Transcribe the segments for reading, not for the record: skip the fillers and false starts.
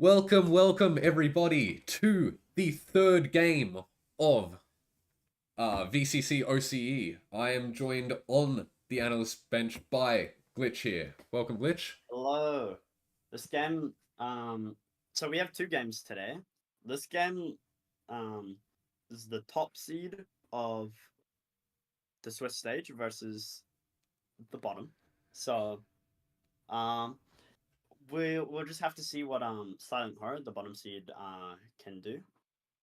Welcome everybody to the third game of VCC OCE. I am joined on the analyst bench by Glitch here. Welcome, Glitch. Hello. This game, so we have two games today. This game, is the top seed of the Swiss stage versus the bottom. So, um, we'll just have to see what Silent Horror, the bottom seed, can do.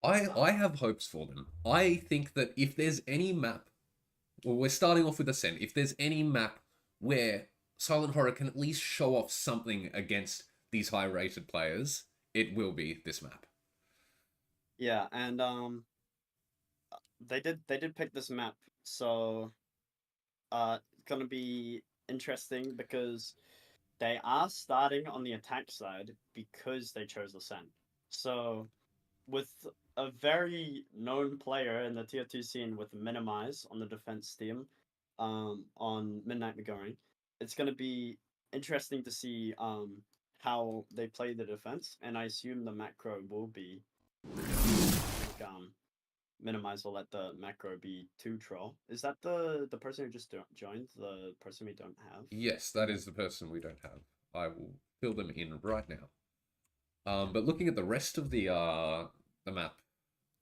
I have hopes for them. I think that if there's any map, well, we're starting off with Ascent. If there's any map where Silent Horror can at least show off something against these high-rated players, it will be this map. Yeah, and they did pick this map, so it's gonna be interesting because they are starting on the attack side because they chose Ascent. So, with a very known player in the tier 2 scene with Minimize on the defense team, on Midnight MiGoreng, it's going to be interesting to see how they play the defense, and I assume the macro will be Minimize will let the macro be 2 troll. Is that the person who just joined, the person we don't have? Yes, that is the person we don't have. I will fill them in right now. But looking at the rest of the map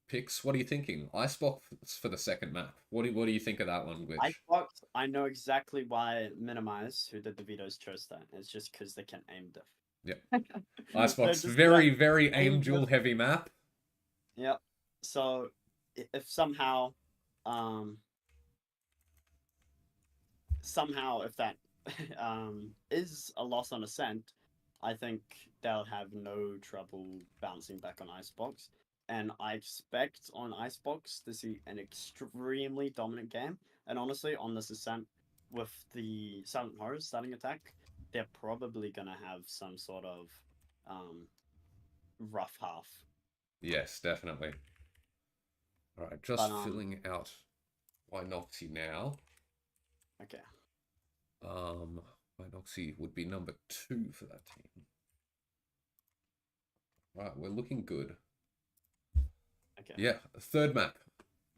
picks, what are you thinking? Icebox for the second map. What do you think of that one, Glitch? Icebox, I know exactly why Minimize, who did the vetoes, chose that. It's just because they can aim diff. Yeah. Icebox, just very aim duel diff. heavy map. Yep. So if somehow if that is a loss on Ascent, I think they'll have no trouble bouncing back on Icebox. And I expect on Icebox to see an extremely dominant game. And honestly, on this Ascent with the Silent Horrors starting attack, they're probably gonna have some sort of rough half. Yes, definitely. All right, just filling out Winoxy now. Okay. Winoxy would be number 2 for that team. Right, we're looking good. Okay. Yeah, third map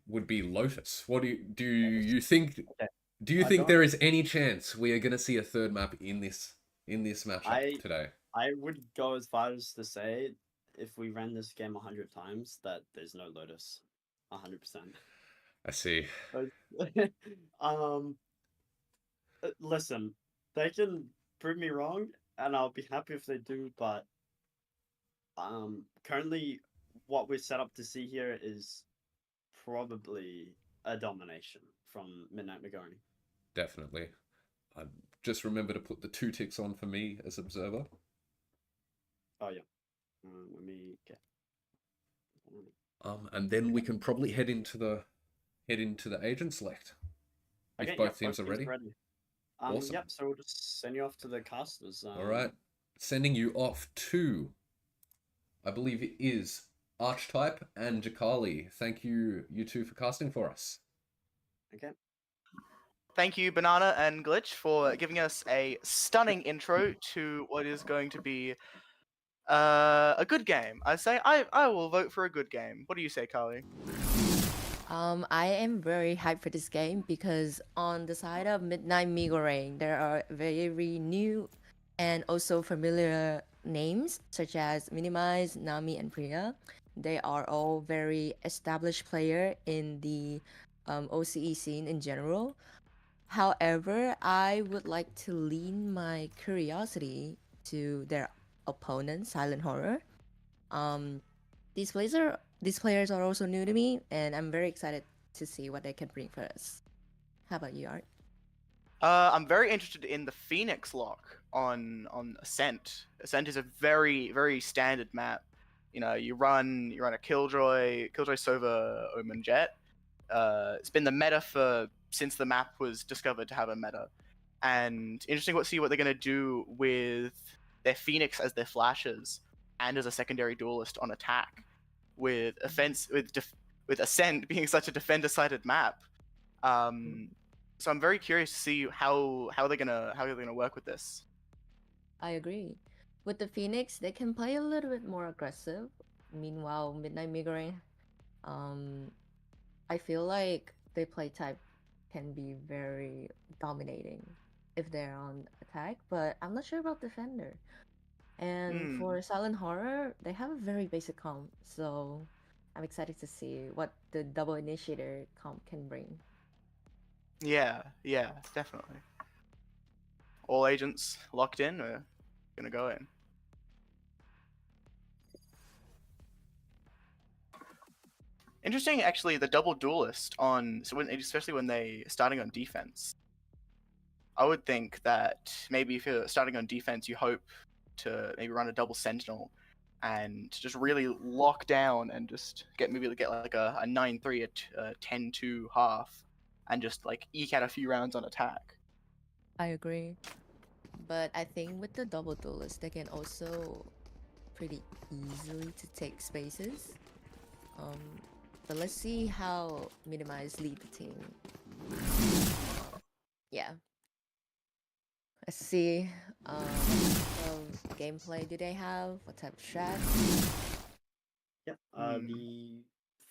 would be Lotus. What do you think? Okay. Do you think there is any chance we are going to see a third map in this matchup today? I would go as far as to say, if we ran this game 100 times, that there's no Lotus, 100%. I see. Listen, they can prove me wrong, and I'll be happy if they do. But currently, what we're set up to see here is probably a domination from Midnight MiGoreng. Definitely. Just remember to put the 2 ticks on for me as observer. Oh yeah. Let me get. And then we can probably head into the agent select. Okay, if both teams are ready. Awesome. Yep. So we'll just send you off to the casters. All right. Sending you off to, I believe it is Archetype and Jakali. Thank you, you two, for casting for us. Okay. Thank you, Banana and Glitch, for giving us a stunning intro to what is going to be a good game. I say I will vote for a good game. What do you say, Carly? I am very hyped for this game because on the side of Midnight MiGoreng, there are very new and also familiar names such as Minimize, Nami, and Priya. They are all very established players in the OCE scene in general. However, I would like to lean my curiosity to their opponent, Silent Horror. These players are also new to me, and I'm very excited to see what they can bring for us. How about you, Art? I'm very interested in the Phoenix lock on Ascent. Ascent is a very standard map. You know, you run a Killjoy Sova Omen Jet. It's been the meta since the map was discovered to have a meta, and interesting to see what they're gonna do with their Phoenix as their flashes and as a secondary duelist on attack, with Ascent being such a defender-sided map. So I'm very curious to see how they're gonna work with this. I agree. with the Phoenix, they can play a little bit more aggressive. Meanwhile, Midnight MiGoreng, I feel like their play type can be very dominating if they're on attack, but I'm not sure about defender. And for Silent Horror, they have a very basic comp, so I'm excited to see what the double initiator comp can bring. Yeah, definitely. All agents locked in. We're gonna go in. Interesting, actually, the double duelist on especially when they starting on defense. I would think that maybe if you're starting on defense, you hope to maybe run a double sentinel and just really lock down and just get like a 9-3, a 10-2 half, and just like eke out a few rounds on attack. I agree. But I think with the double duelist, they can also pretty easily to take spaces. But let's see how Minimize lead the team. Yeah. Let's see. What of gameplay do they have? What type of strat? Yeah. The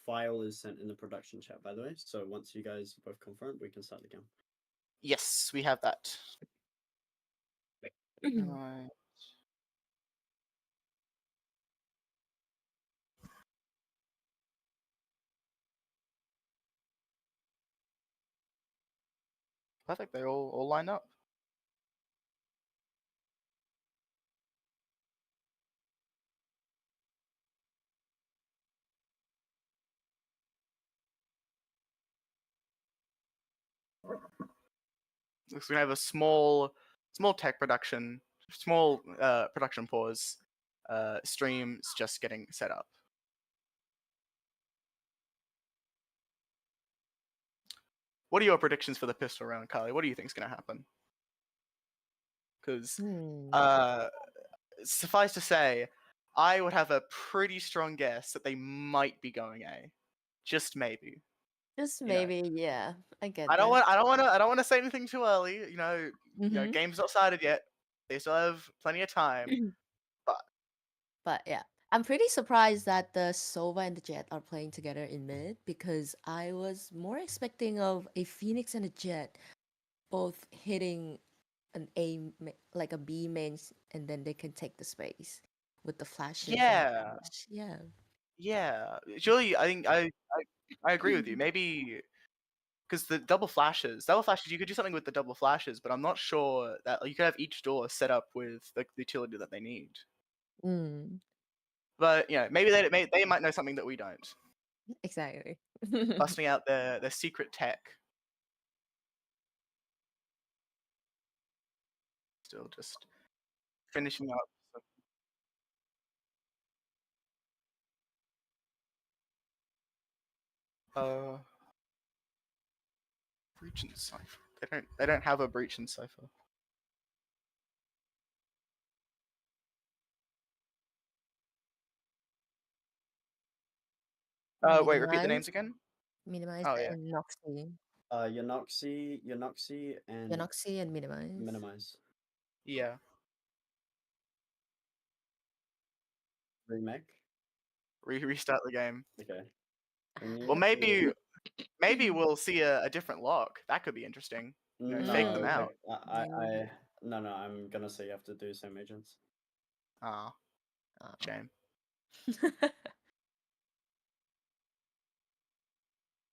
file is sent in the production chat, by the way. So once you guys both confirm, we can start the game. Yes, we have that. Right. Perfect. They all line up. Looks like we have a small tech production, small production pause. Streams just getting set up. What are your predictions for the pistol round, Carly? What do you think is going to happen? Because suffice to say, I would have a pretty strong guess that they might be going A, just maybe. Just You know, maybe, yeah. I get I don't that. want to say anything too early. You know, game's not started yet. They still have plenty of time. But yeah, I'm pretty surprised that the Sova and the Jet are playing together in mid because I was more expecting of a Phoenix and a Jet both hitting an like a B main, and then they can take the space with the flashes. Yeah. Yeah. Yeah. Surely, I think I agree with you. Maybe because the double flashes, you could do something with the double flashes, but I'm not sure that you could have each door set up with the utility that they need. Mm, But maybe they might know something that we don't. exactly. Busting out their secret tech. Still just finishing up. Breach and cipher. They don't have a breach and cipher. Wait, repeat the names again. Minimize Oh, yeah. and Noxy. Yonoxy, and Yonoxy and Minimize. Minimize. Yeah. Remake. Restart the game. Okay. Well, maybe we'll see a different lock. That could be interesting. Fake them out. No, I'm gonna say you have to do same agents. Ah, shame.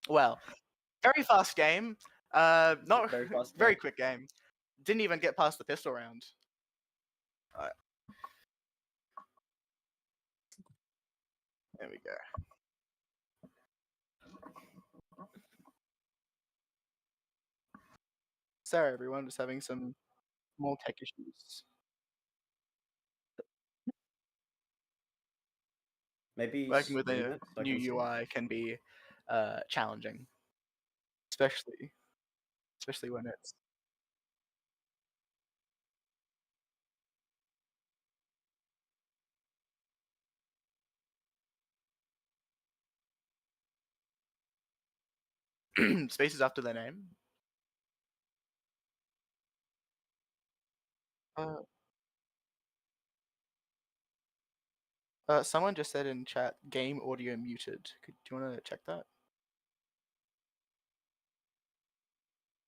Well, very fast game. Not Very fast very game. quick game. Didn't even get past the pistol round. There we go. Sorry, everyone, just having some small tech issues. Maybe Working with stream a it so I new can see. UI can be challenging, especially when it's spaces after their name. Someone just said in chat, game audio muted. Do you want to check that?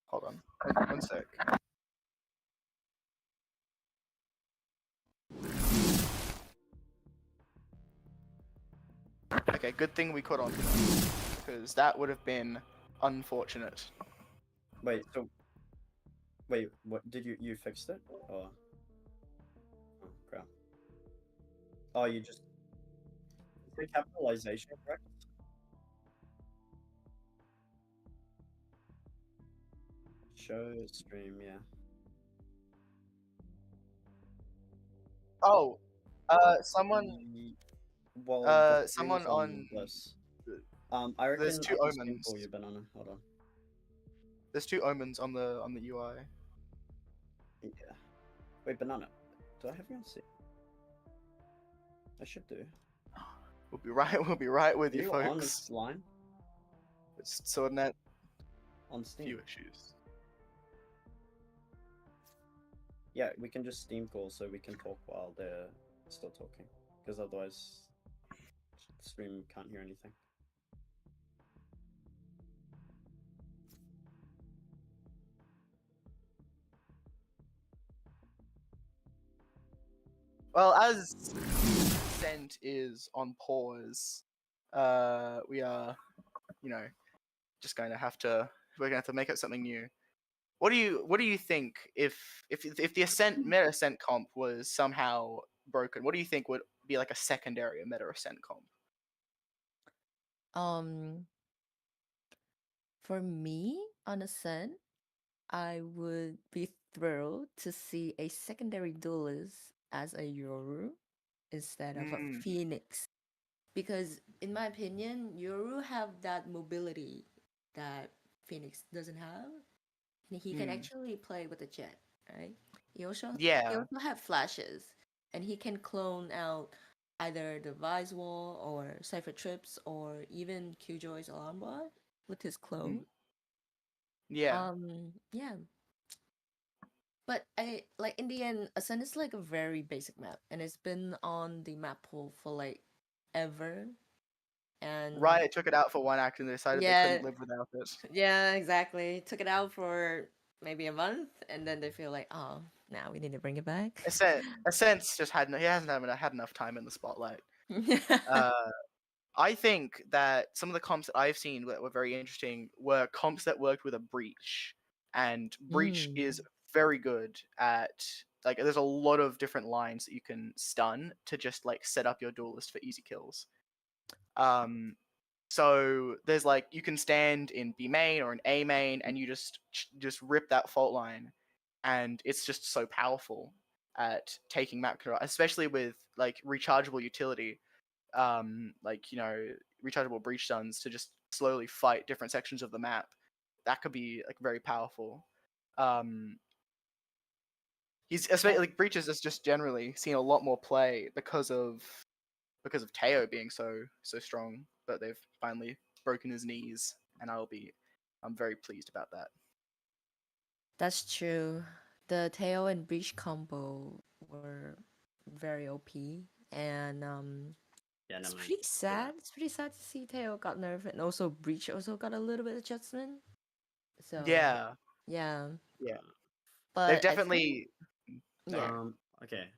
Hold on. One sec. Okay, good thing we caught on to that, because that would have been unfortunate. Wait, so wait, what did you fixed it? Or oh crap. Oh, you just is the capitalization correct? Show stream, yeah. Oh, someone Well, the someone stream's on this. I reckon there's two I can stream omens. for you, Banana. Hold on. There's two omens on the UI. Yeah. Wait, Banana. Do I have you on C? I should do. We'll be right. We'll be right with Are you, you on folks. this line? It's sorting out On a Steam? few issues. Yeah, we can just Steam call so we can talk while they're still talking. Because otherwise, the stream can't hear anything. Well, as Ascent is on pause, we are, just going to have to. We're going to have to make up something new. What do you think if the Ascent meta Ascent comp was somehow broken? What do you think would be like a secondary meta Ascent comp? For me, on Ascent, I would be thrilled to see a secondary duelist as a Yoru instead of a Mm. Phoenix. Because in my opinion, Yoru have that mobility that Phoenix doesn't have. And he can actually play with the jet, right? He also have flashes, and he can clone out either the Vice Wall or Cypher Trips or even Killjoy's alarm bot with his clone. Yeah. Yeah. But I like in the end, Ascent is like a very basic map, and it's been on the map pool for like ever. And Riot took it out for one act and they decided they couldn't live without it. Yeah, exactly. Took it out for maybe a month, and then they feel like, oh, now we need to bring it back. Ascent just he hasn't had enough time in the spotlight. I think that some of the comps that I've seen that were very interesting were comps that worked with a breach, and breach is very good at like. There's a lot of different lines that you can stun to just like set up your duelist for easy kills. So there's like you can stand in B main or in A main, and you just rip that fault line, and it's just so powerful at taking map control, especially with like rechargeable utility, rechargeable breach stuns to just slowly fight different sections of the map. That could be like very powerful. He's especially like breaches is just generally seen a lot more play because of Teo being so strong, but they've finally broken his knees, and I'm very pleased about that. That's true. The Teo and Breach combo were very OP, and it's pretty sad. It's pretty sad to see Teo got nerfed, and also Breach also got a little bit of adjustment. So yeah. But They've definitely okay.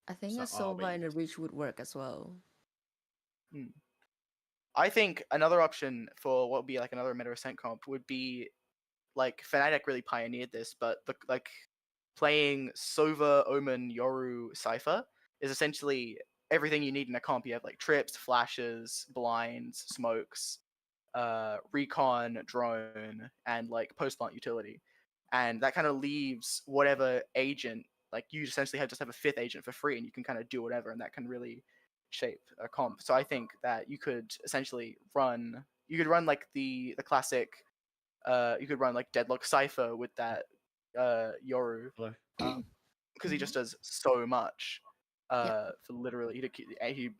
I think So a are Sova we- and a Breach would work as well. I think another option for what would be like another meta ascent comp would be like Fnatic really pioneered this, but playing Sova, Omen, Yoru, Cypher is essentially everything you need in a comp. You have like trips, flashes, blinds, smokes, recon, drone, and like post plant utility, and that kind of leaves whatever agent, like you essentially just have a fifth agent for free, and you can kind of do whatever, and that can really shape a comp. So I think that you could essentially run like the classic. You could run like Deadlock Cypher with that Yoru, because he just does so much. For literally, he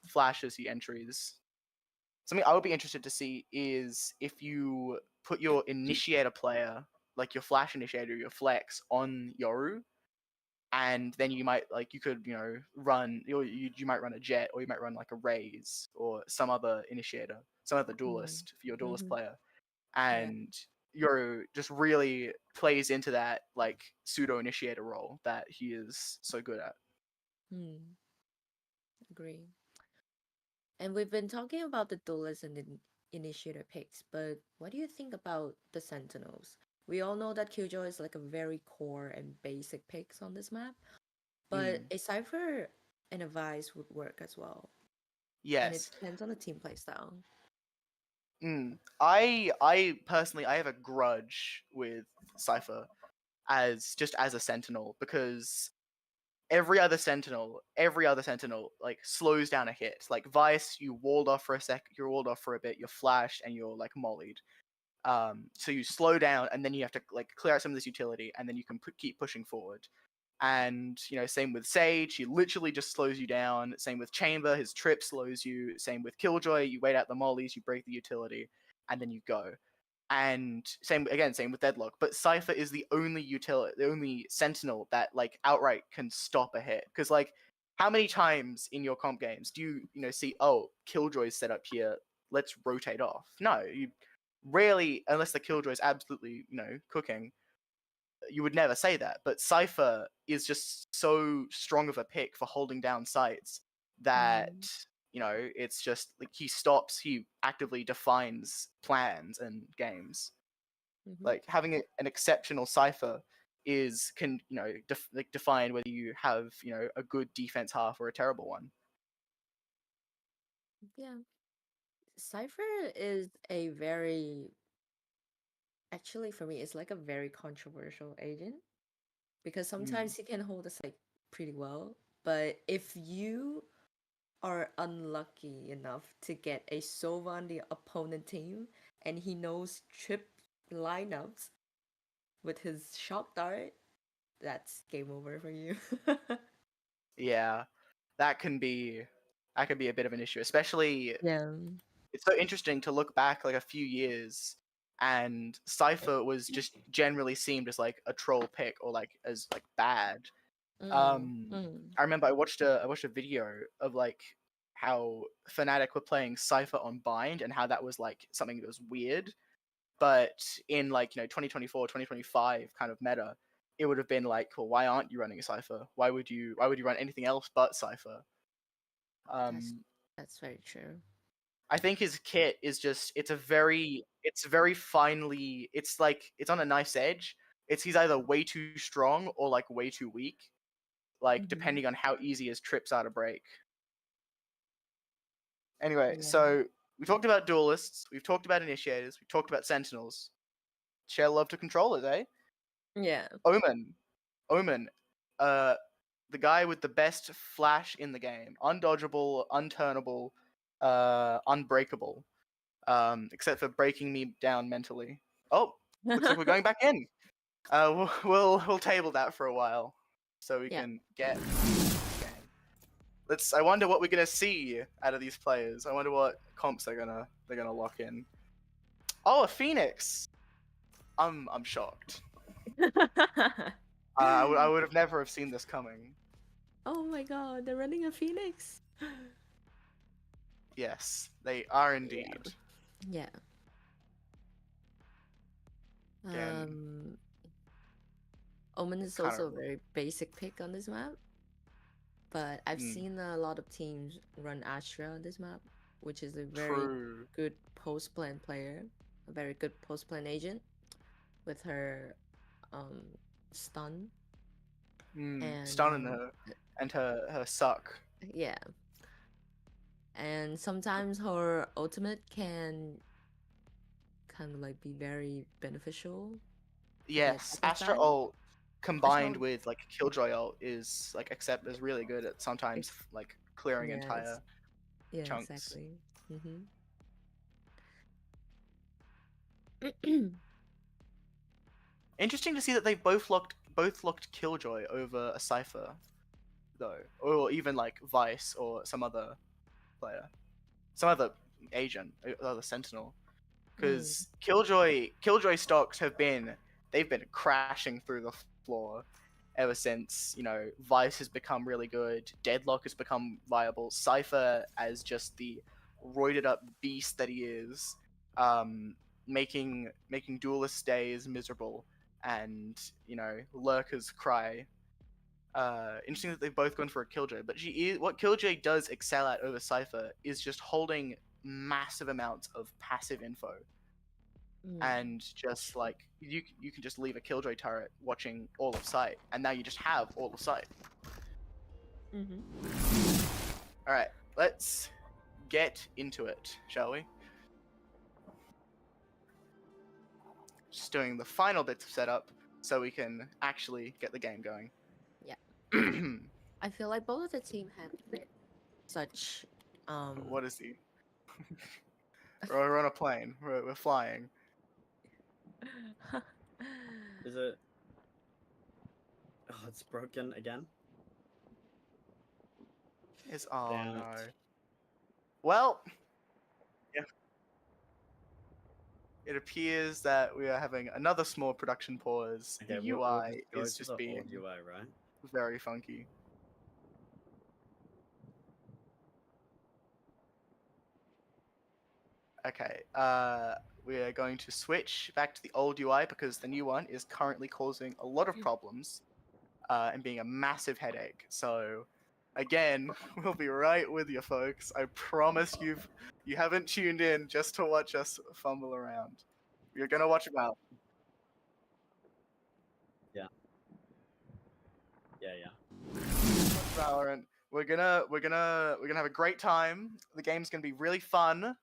flashes, he entries. Something I would be interested to see is if you put your initiator player, like your flash initiator, your flex, on Yoru, and then you might you could run you might run a jet, or you might run like a raise or some other initiator, some other duelist for your duelist player, and Yoru just really plays into that pseudo initiator role that he is so good at. Agree. And we've been talking about the duelist and the initiator picks, but what do you think about the sentinels? We all know that Killjoy is like a very core and basic picks on this map, but a Cypher and a Vice would work as well. And it Yes. depends on the team playstyle. I personally, I have a grudge with Cypher as a sentinel, because every other sentinel slows down a hit. Like Vice, you walled off for a sec, you're walled off for a bit, you're flashed, and you're mollied. So you slow down, and then you have to clear out some of this utility, and then you can keep pushing forward. And same with Sage, he literally just slows you down. Same with Chamber, his trip slows you. Same with Killjoy, you wait out the mollies, you break the utility, and then you go. And same with Deadlock. But Cypher is the only sentinel that outright can stop a hit. Because how many times in your comp games do you see, oh, Killjoy's set up here, let's rotate off? No, you rarely, unless the Killjoy's absolutely cooking, you would never say that. But Cypher is just so strong of a pick for holding down sites that it's just he actively defines plans and games. Having an exceptional Cypher can define whether you have a good defense half or a terrible one. Yeah. Cypher is a very, actually for me, it's like a very controversial agent, because sometimes he can hold a site pretty well, but if you are unlucky enough to get a Sova on the opponent team and he knows trip lineups with his shock dart, that's game over for you. Yeah, that can be a bit of an issue, especially. Yeah. It's so interesting to look back a few years, and Cypher was just generally seemed as a troll pick, or as bad. I remember I watched a video of how Fnatic were playing Cypher on Bind, and how that was something that was weird. But in 2024, 2025 kind of meta, it would have been well, why aren't you running a Cypher? Why would you run anything else but Cypher? That's very true. I think his kit is just it's very finely, it's on a nice edge. He's either way too strong or way too weak, depending on how easy his trips are to break. Anyway, so we talked about duelists, we've talked about initiators, we've talked about sentinels. Share love to controllers, eh? Yeah. Omen, the guy with the best flash in the game, undodgeable, unturnable, unbreakable, except for breaking me down mentally. Oh, looks like we're going back in. We'll table that for a while, so we can get. I wonder what we're gonna see out of these players. I wonder what comps they're gonna lock in. Oh, a Phoenix. I'm shocked. I would have never have seen this coming. Oh my god, they're running a Phoenix. Yes, they are indeed. Yeah. Omen is also a very basic pick on this map, but I've seen a lot of teams run Astra on this map, which is a very good post-plan player, a very good post-plan agent with her stun. And stun and her suck. Yeah. And sometimes her ultimate can kind of be very beneficial. Yes, Astra ult combined with Killjoy ult is is really good at sometimes clearing entire chunks. Exactly. Interesting to see that they both locked Killjoy over a Cypher, though, or even Vice or some other player, some other agent, other Sentinel, because Killjoy stocks they've been crashing through the floor, ever since, Vice has become really good, Deadlock has become viable, Cypher as just the roided up beast that he is, making duelist days miserable, and lurkers cry. Interesting that they've both gone for a Killjoy, but what Killjoy does excel at over Cypher is just holding massive amounts of passive info, and just like you can just leave a Killjoy turret watching all of sight, and now you just have all of sight. All right, let's get into it, shall we? Just doing the final bits of setup so we can actually get the game going. I feel like both of the team have such What is he? We're on a plane. We're flying. Is it? Oh, it's broken again. Oh Damn no. it. Well, yeah. It appears that we are having another small production pause. Okay, The UI is just being old UI, right? very funky. Okay, we are going to switch back to the old UI because the new one is currently causing a lot of problems and being a massive headache. So, again, we'll be right with you, folks. I promise you haven't tuned in just to watch us fumble around. You're gonna watch them out. Yeah. Valorant. We're gonna have a great time. The game's gonna be really fun.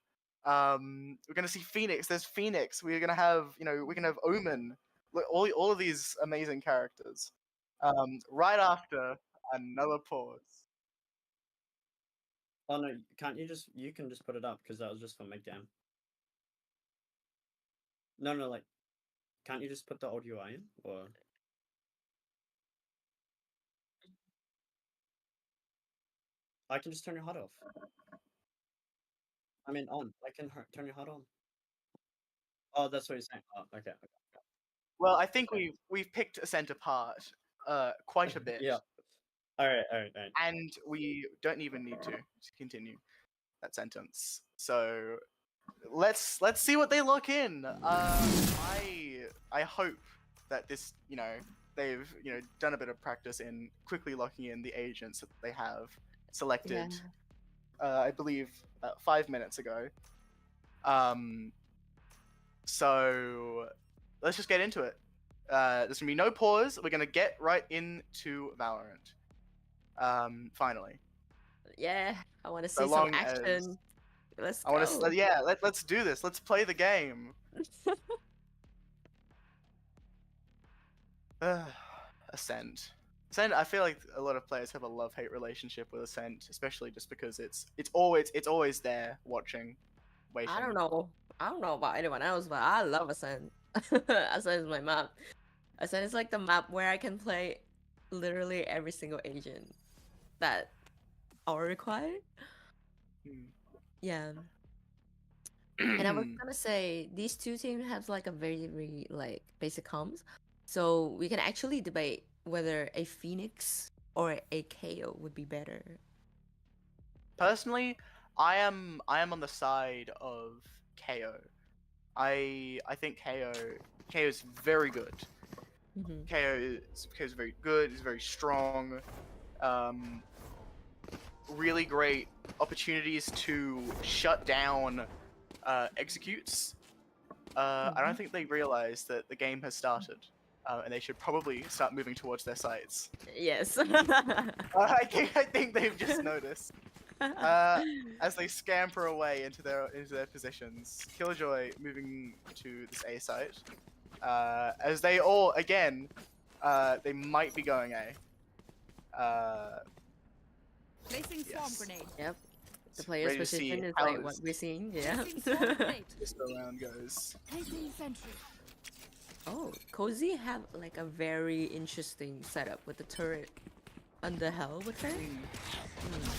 We're gonna see Phoenix. There's Phoenix. We're gonna have we can have Omen. All of these amazing characters. Right after another pause. Oh no, you can just put it up because that was just for MiGoreng. No, like, can't you just put the old UI in, or? I can just turn your HUD off. I mean, on. I can turn your HUD on. Oh, that's what you're saying. Oh, okay. Well, I think we've picked Ascent apart quite a bit. Yeah. All right. And we don't even need to continue that sentence. So let's see what they lock in. I hope that this they've done a bit of practice in quickly locking in the agents that they have selected. I believe 5 minutes ago. So let's just get into it. There's gonna be no pause. We're gonna get right into Valorant. Finally. Yeah, I want to So see some long as- action. Let's go. Let's do this. Let's play the game. Ascent. I feel like a lot of players have a love-hate relationship with Ascent, especially just because it's always there watching, waiting. I don't know about anyone else, but I love Ascent. Ascent is my map. Ascent is like the map where I can play literally every single agent that are required. Yeah. And I was gonna say these two teams have like a very, very like basic comms, so we can actually debate whether a Phoenix or a KO would be better. Personally, I am on the side of KO. I think KO is very good. KO is very good. He's very strong. Really great opportunities to shut down executes. I don't think they realize that the game has started, and they should probably start moving towards their sites. Yes. I think they've just noticed. As they scamper away into their positions. Killjoy moving to this A site. As they all again, they might be going A. Placing swarm grenade. Yep. The player's Ready to see position is how like what we're seeing. Yeah. Placing swarm grenade. This round goes. Placing sentry. Oh, Cozy have like a very interesting setup with the turret under hell with her.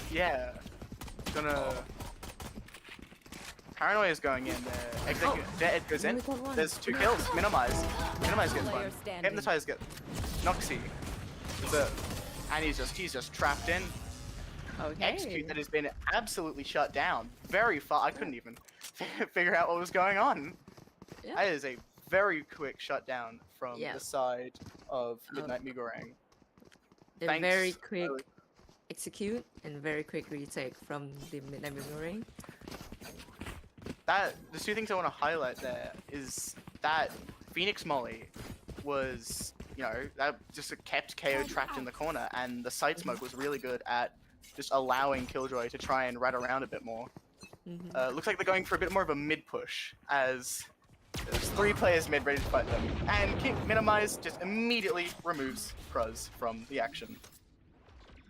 Yeah. Gonna. Paranoia is going in there. Dead goes in. Only got one. There's 2 kills. Minimize. Minimize gets Player one. standing. Hypnotize gets. Noxy. finds it, and he's just trapped in. Okay. Execute that has been absolutely shut down. Very far. I couldn't even figure out what was going on. Yeah. That is a very quick shutdown from Yeah. the side of Midnight MiGoreng. A Thanks. very quick execute and very quick retake from the Midnight MiGoreng. The two things I want to highlight there is that Phoenix Molly was, you know, that just kept KO trapped in the corner, and the side smoke was really good at just allowing Killjoy to try and rat around a bit more. Looks like they're going for a bit more of a mid push, as there's 3 players mid ready to fight them, and King Minimize just immediately removes Cruz from the action.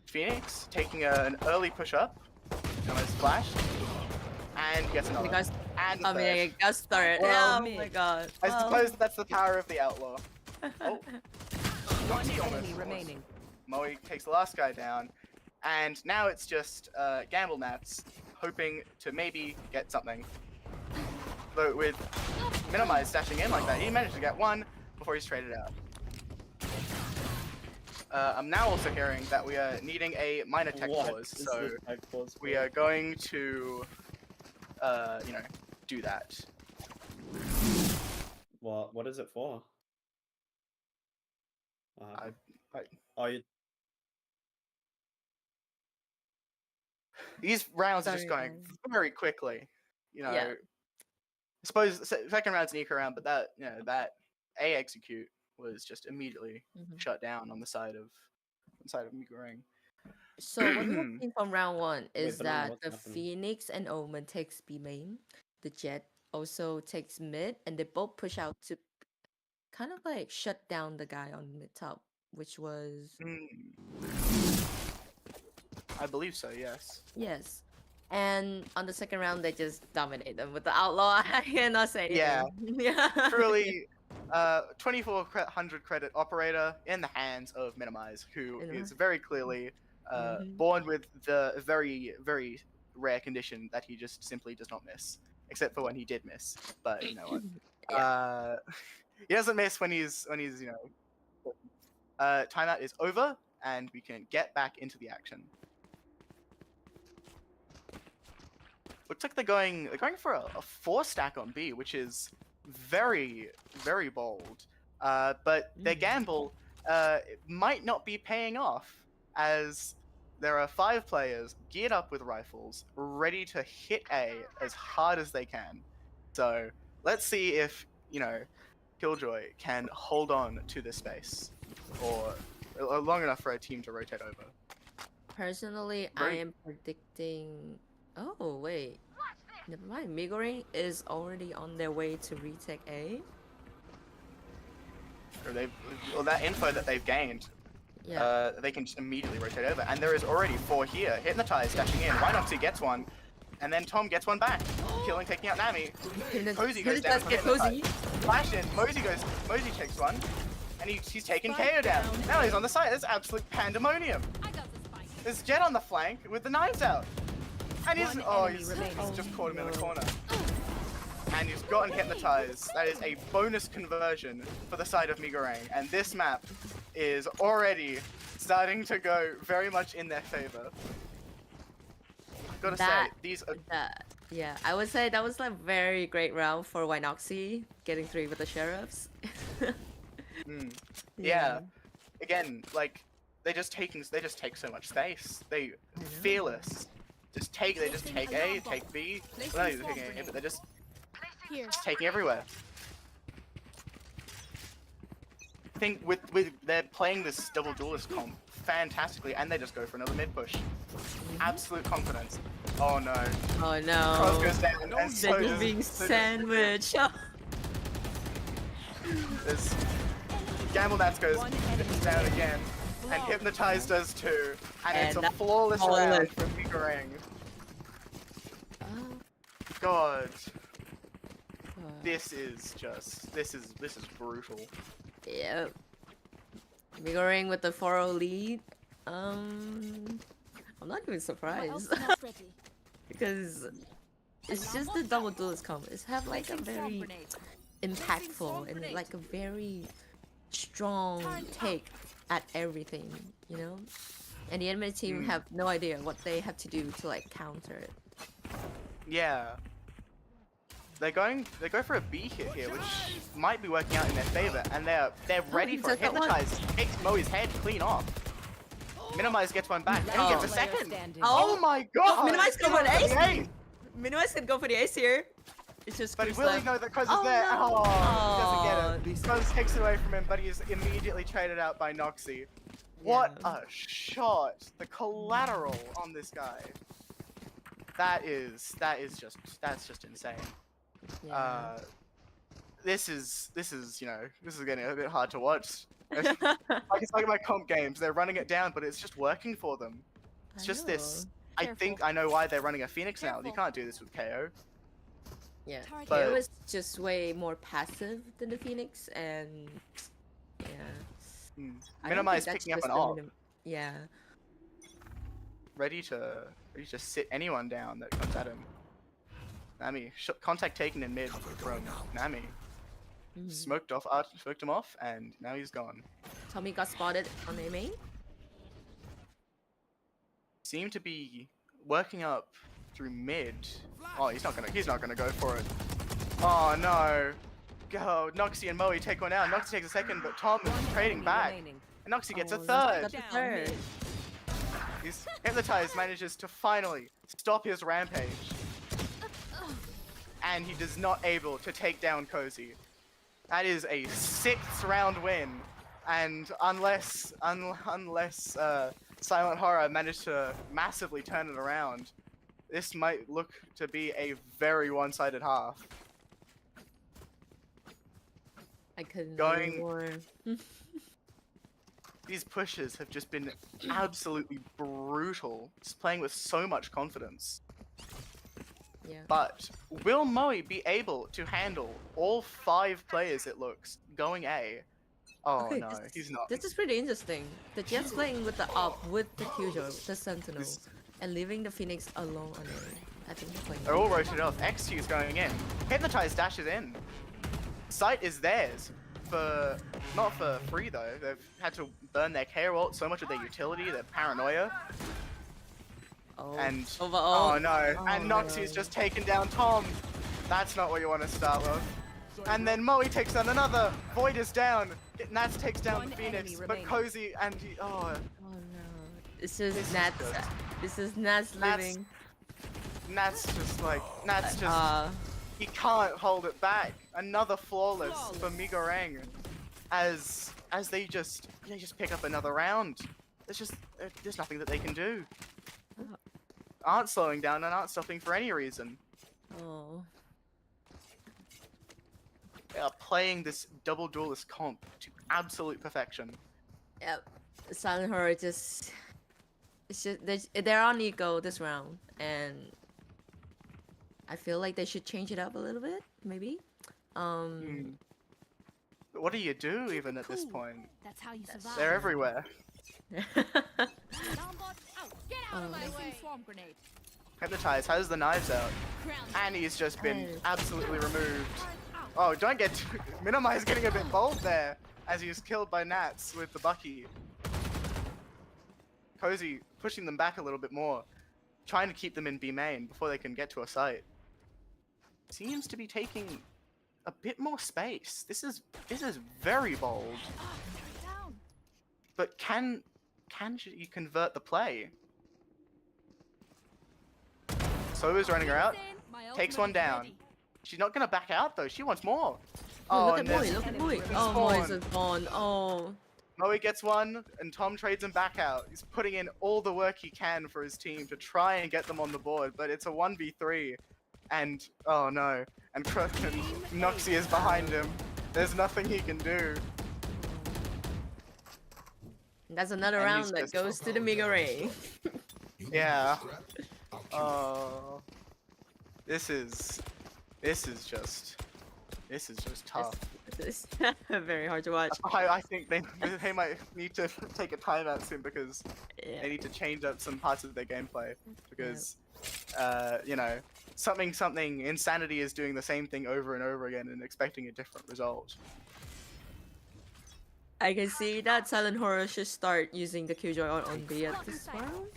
Phoenix taking an early push up, almost flashed, and gets another. Because And I mean, I got started. Well, Oh my god. I suppose that's the power of the outlaw. Oh. One Almost enemy was. remaining. Moe takes the last guy down, and now it's just Gamble Nats hoping to maybe get something. Though with Minimize stashing in like that, he managed to get one before he's traded out. I'm now also hearing that we are needing a minor tech pause, so we are going to, you know, do that. What is it for? I- Oh, you... These rounds are just Sorry, going guys. very quickly. You know, Yeah. I suppose the second round sneak around, but that, you know, that A execute was just immediately shut down on the side of MiGoreng. So what we have seen from round 1 is but I don't know that what's the happening. Phoenix and Omen takes B main, the Jet also takes mid, and they both push out to kind of like shut down the guy on mid top, which was I believe so, yes. yes. And on the second round, they just dominate them with the outlaw. I cannot say anything. Yeah. Truly, 2400 credit operator in the hands of Minimize, who is very clearly born with the very, very rare condition that he just simply does not miss. Except for when he did miss. But you know what? He doesn't miss when he's you know. Timeout is over, and we can get back into the action. Looks like they're going for a 4 stack on B, which is very, very bold. But their gamble might not be paying off, as there are 5 players geared up with rifles, ready to hit A as hard as they can. So let's see if, you know, Killjoy can hold on to this space, or long enough for a team to rotate over. Personally, I am predicting. Oh wait, never mind. MiGoreng is already on their way to retake A. Or that info that they've gained, they can just immediately rotate over. And there is already 4 here. Hypnotize, dashing in. Rhinoxy gets one. And then Tom gets one back. Killing, taking out Nami. Cozy goes down. Cozy. Flash in. Mosey takes one. And he's taken KO down. Now he's on the side. There's absolute pandemonium. I got the spike. There's Jet on the flank with the knives out. And he's just caught him in the corner. And he's gotten hypnotized. That is a bonus conversion for the side of MiGoreng. And this map is already starting to go very much in their favor. Gotta say, these are... Yeah, I would say that was like very great round for Winoxy, getting 3 with the sheriffs. Yeah. Again, like, they just take so much space. They fearless. They just take A, take B. Well, not even taking A, but they're just taking everywhere. I think with they're playing this double duelist comp fantastically, and they just go for another mid push. Absolute confidence. Oh no. Oh no. Cross goes down, and so They're does, being sandwiched. There's Gamble Nats goes down again, and Hypnotize does too, and it's a flawless round for MiGoreng. God, this is brutal. Yep. MiGoreng with the 4-0 lead. I'm not even surprised. Because it's just the double duelist comp. It's have like a very impactful and like a very strong take at everything, you know? And the enemy team Mm. have no idea what they have to do to like counter it. Yeah. They go for a B hit here, which might be working out in their favor, and they're ready he for it. took that one. Hypnotize takes Moe's head clean off. Minimize gets one back, and he Oh. gets a second. Standing. Oh my god! Minimize go for the ace. Ace! Minimize can go for the ace here. It's just But Chris will he left. know that Cuz is Oh, there? no. Oh, he doesn't get it. Cuz takes it away from him, but he is immediately traded out by Noxie. What Yeah. a shot! The collateral on this guy. That's just insane. Yeah. This is getting a bit hard to watch. It's like my comp games. They're running it down, but it's just working for them. It's I just this. know. I think I know why they're running a Phoenix now. You Careful. can't do this with KO. Yeah. Target. But- It was just way more passive than the Phoenix, and yeah. I don't think Minimize that's picking up just an the op. Yeah. Ready to sit anyone down that comes at him. Nami, contact taken in mid from Nami. Mhm. Smoked him off, and now he's gone. Tommy got spotted on A main. Seem to be working up through mid. Oh, he's not gonna go for it. Oh no. Go, Noxie and Moe take one out. Noxie takes a second, but Tom is trading Enemy back. remaining. And Noxie gets a Oh, third. that's a Down third. mid. He's hypnotized, manages to finally stop his rampage. And he is not able to take down Cozy. That is a 6th round win. And unless Silent Horror managed to massively turn it around, this might look to be a very one-sided half. I couldn't Going- agree more. These pushes have just been absolutely brutal, just playing with so much confidence. Yeah. But will Moe be able to handle all 5 players, it looks, going A? Oh Okay, no, he's not. This is pretty interesting. The Jets playing with the up, with the Killjoy, the Sentinel, This- and leaving the Phoenix alone on A. I think they're playing. They're all rotated off. XT is going in. Hypnotize dashes in. Sight is theirs. Not for free though. They've had to burn their KO ult, so much of their utility, their paranoia. Oh, And overall. oh no, Oh, and Noxie's no. just taken down Tom. That's not what you want to start with. And then Moe takes down another. Void is down. Nats takes down One the Phoenix, enemy but remaining. Cozy and he, Oh no. This is This is Nats. good. This is Nats Nats living. Nats just he can't hold it back. Another flawless for MiGoreng, as they just pick up another round. There's nothing that they can do. Aren't slowing down and aren't stopping for any reason. Oh. They are playing this double duelist comp to absolute perfection. Yep. Silent Horror just. It's just they're on eco this round, and I feel like they should change it up a little bit, maybe. But what do you do even at this point? That's how you survive. They're everywhere. Alarm bot out. Get out of my Oh. way. Swarm grenade. Hypnotize has the knives out, Ground. and he's just been Nice. absolutely removed. Oh, don't get Minimize getting a bit bold there as he was killed by Nats with the Bucky. Cozy pushing them back a little bit more, trying to keep them in B main before they can get to a site. Seems to be taking a bit more space. This is very bold. Down. But can you convert the play? Sova's running her out. My Takes ultimate one is down. ready. She's not gonna back out though. She wants more. Oh, look at and Boy, there's- look at Boy. It's Oh, Boy's spawn. a spawn. Oh. Moe gets one, and Tom trades him back out. He's putting in all the work he can for his team to try and get them on the board, but it's a 1v3. And, oh no. And Noxie is behind him. There's nothing he can do. That's another And round he's that just- goes to the Migoring. Yeah. Oh. This is just tough. It's very hard to watch. I think they might need to take a timeout soon because Yeah. they need to change up some parts of their gameplay because something insanity is doing the same thing over and over again and expecting a different result. I can see that Silent Horror should start using the Killjoy on B at this round.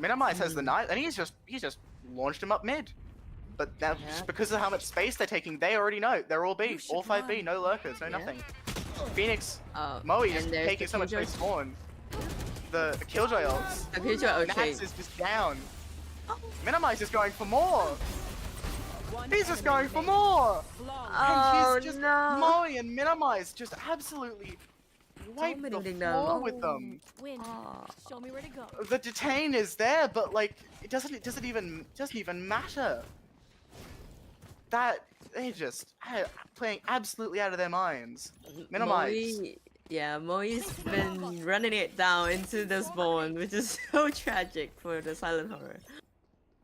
Minimize has the knife, and he's just launched him up mid. But now, Yeah. just because of how much space they're taking, they already know they're all B, all 5B, no lurkers, no Yeah. nothing. Phoenix, Oh, Moe and is there's taking the so much Killjoy. space spawn. The Killjoy ults. The Killjoy, okay. Max is just down. Minimize is going for more. He's just going for more. Oh and he's just no! Moe and Minimize just absolutely wipe the Dominating them. floor with them. Win. Oh. Show me where to go. The detain is there, but like it doesn't even matter. That they just playing absolutely out of their minds. Minimize. Moe's been running it down into the spawn, which is so tragic for the Silent Horror.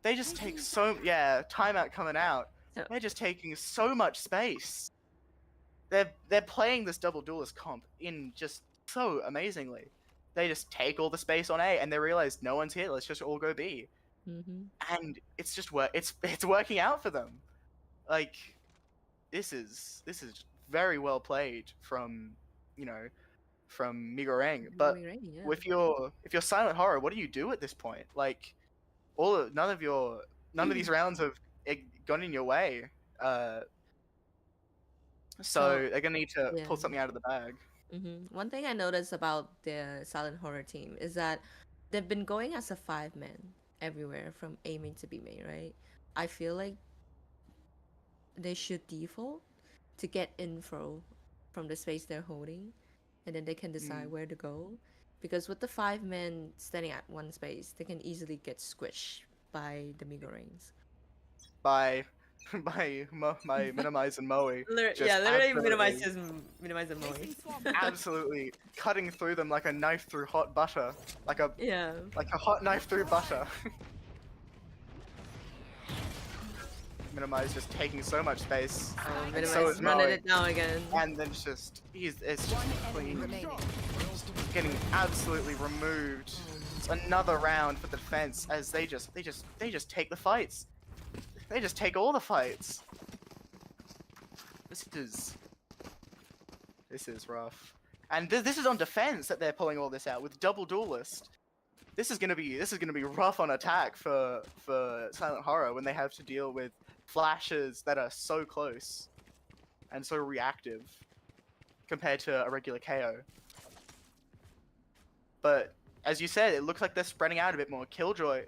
They just take timeout coming out. So- They're just taking so much space. They're playing this double duelist comp in just so amazingly. They just take all the space on A and they realize no one's here. Let's just all go B. And it's just it's working out for them. Like this is very well played from MiGoreng. But if you're Silent Horror, what do you do at this point? Like none of these rounds have gone in your way. So they're gonna need to pull something out of the bag. One thing I noticed about the Silent Horror team is that they've been going as a 5-man everywhere from A main to B main, right? I feel like they should default to get info from the space they're holding, and then they can decide where to go. Because with the 5-men standing at one space, they can easily get squished by the MiGorengs. By Minimize and Moe. Just Literally absolutely- minimize and Moe. Absolutely cutting through them like a knife through hot butter. Like a hot knife through butter. Minimize just taking so much space. Oh, And so minimize is running Moe. it down again. And then it's just clean. Getting absolutely removed. It's another round for the defense as they just take the fights. They just take all the fights. This is rough. And this is on defense that they're pulling all this out with double duelist. This is gonna be rough on attack for Silent Horror when they have to deal with flashes that are so close and so reactive compared to a regular KO. But as you said, it looks like they're spreading out a bit more. Killjoy,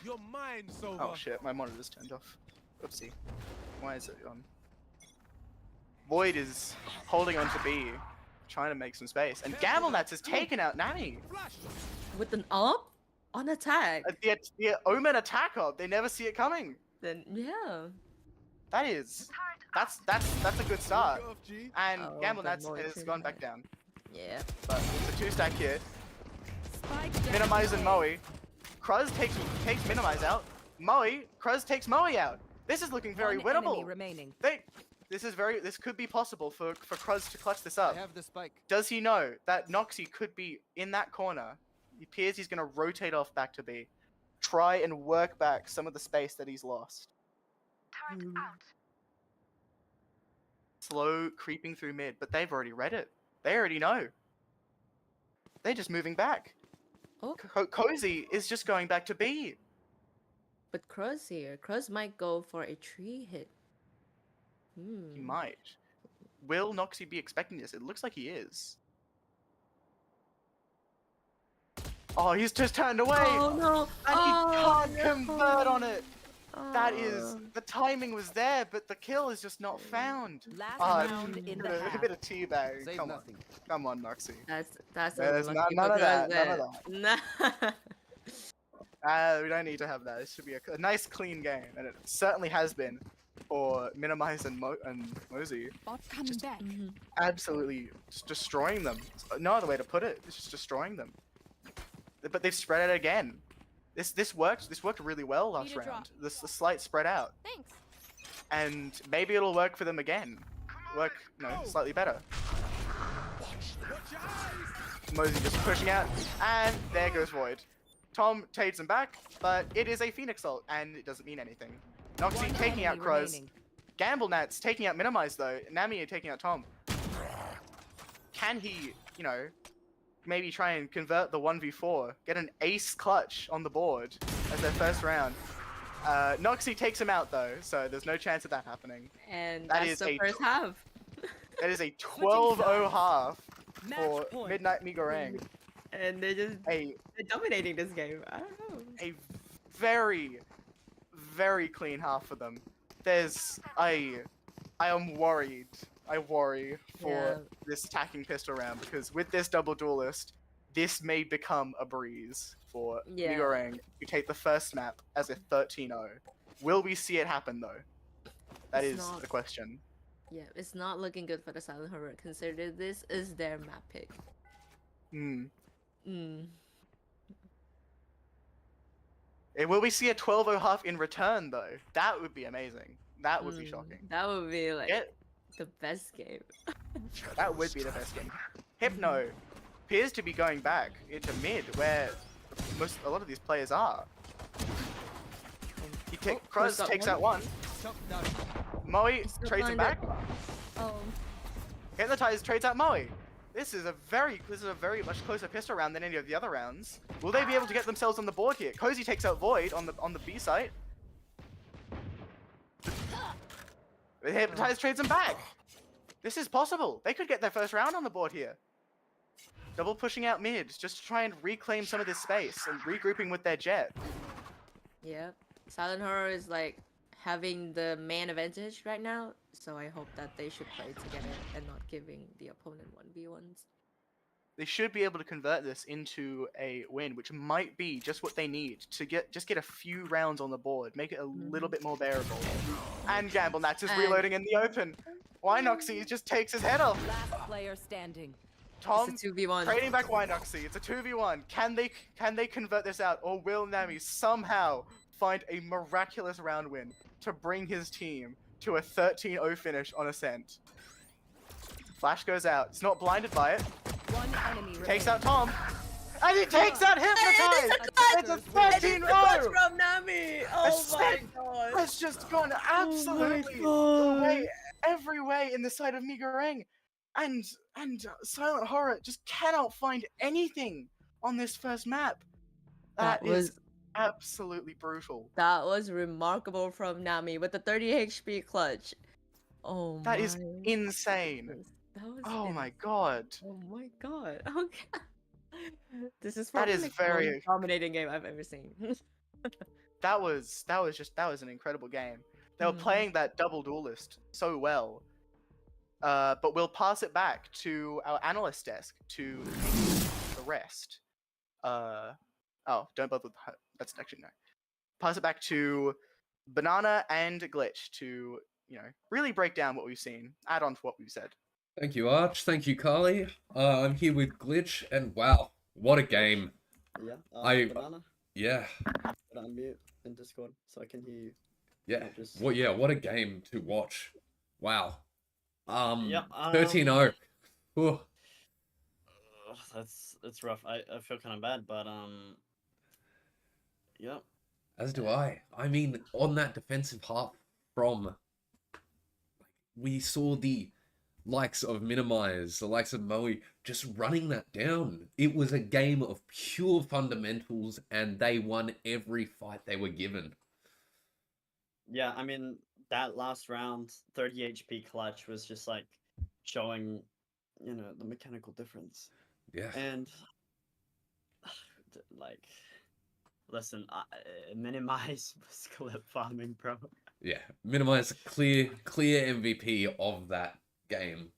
Your mind's over. oh shit, my monitor's turned off. Oopsie. Why is it on? Void is holding on to B, trying to make some space. And GambleNats has taken out Nami. With an up on attack. The Omen attack up, they never see it coming. Then yeah. That's a good start. And Oh, GambleNats the Moe has too gone back high. down. Yeah. But it's a 2-stack here. Spike down. Minimize and Moe. Kruz takes Minimize out. Kruz takes Moe out. This is looking very One enemy winnable. remaining. This could be possible for Kruz to clutch this up. I have the spike. Does he know that Noxy could be in that corner? It appears he's gonna rotate off back to B. Try and work back some of the space that he's lost. Slow creeping through mid, but they've already read it. They already know. They're just moving back. Oh, Cozy is just going back to B. but Cruz here. Cruz might go for a tree hit. He might. Will Noxy be expecting this? It looks like he is. Oh, he's just turned away! Oh no! And he can't no. convert on it! That is... Oh. The timing was there, but the kill is just not found. Last Ah, round in the a half. bit of teabag. Save Come nothing. on. Come on, Noxy. That's There's unlucky none for of that, Cruz none of there. Nah. We don't need to have that. This should be a nice, clean game, and it certainly has been for Minimize and Mosey. Bot coming back. Absolutely just destroying them. No other way to put it. It's just destroying them. But they've spread it again. This worked. This worked really well last Need a drop. round. The slight spread out, Thanks. and maybe it'll work for them again. Work, slightly better. Mosey just pushing out, and there goes Void. Tom takes him back, but it is a Phoenix ult, and it doesn't mean anything. Noxy One taking out enemy Cruz. remaining. GambleNats taking out Minimize though. Nami taking out Tom. can he, maybe try and convert the 1v4, get an ace clutch on the board as their first round? Noxie takes him out though, so there's no chance of that happening. And That that's is the a first half. That is a 12-0 half Match for point. Midnight MiGoreng. And they're dominating this game. I don't know. A very, very clean half for them. I am worried. I worry for this attacking pistol round because with this double duelist, this may become a breeze for MiGoreng to take the first map as a 13-0. Will we see it happen though? That is the question. Yeah, it's not looking good for the Silent Horror, considering this is their map pick. Will we see a 12-0 half in return though? That would be amazing. That would be shocking. That would be like the best game. That would be the best game. Hypno appears to be going back into mid, where a lot of these players are. Kruz takes out one. Moe trades him back. Oh. Hypnotize trades out Moe. This is a very much closer pistol round than any of the other rounds. Will they be able to get themselves on the board here? Cozy takes out Void on the B site. Hypnotize trades him back. This is possible. They could get their first round on the board here. Double pushing out mid, just to try and reclaim some of this space and regrouping with their jet. Yep. Silent Horror is like having the man advantage right now, so I hope that they should play together and not giving the opponent 1v1s. They should be able to convert this into a win, which might be just what they need to get a few rounds on the board, make it a little bit more bearable. And GambleNax is reloading in the open. Winoxy just takes his head off. Last player standing. Tom It's a 2v1. trading back Winoxy. It's a 2v1. Can they convert this out, or will Nami somehow find a miraculous round win to bring his team to a 13-0 finish on Ascent? Flash goes out. It's not blinded by it. One enemy Takes remaining. out Tom. And he takes out Hypnotize! It's a 13-0! from Nami! Oh my god! Has just gone absolutely every way in the side of MiGoreng. And Silent Horror just cannot find anything on this first map. That is absolutely brutal. That was remarkable from Nami with the 30 HP clutch. Oh my. That is insane. My god. Oh my god. Okay. This is That probably is like the very- most dominating game I've ever seen. That was an incredible game. They were playing that double duelist so well. But we'll pass it back to our analyst desk to take the rest. Don't bother with that's actually no. Pass it back to Banana and Glitch to, really break down what we've seen, add on to what we've said. Thank you, Arch. Thank you, Carly. I'm here with Glitch, and wow, what a game. Yeah. Banana, Yeah. gotta unmute in Discord so I can hear you. Yeah. Just- What a game to watch. Wow. 13-0. Ooh. It's rough. I feel kind of bad, but yeah. As do I. I mean, on that defensive half from, we saw the likes of Minimize, the likes of Moe, just running that down. It was a game of pure fundamentals, and they won every fight they were given. Yeah, I mean, that last round, 30 HP clutch was just like showing, the mechanical difference. Yeah. And like, listen, Minimize was clip farming, bro. Yeah. Minimize clear MVP of that game.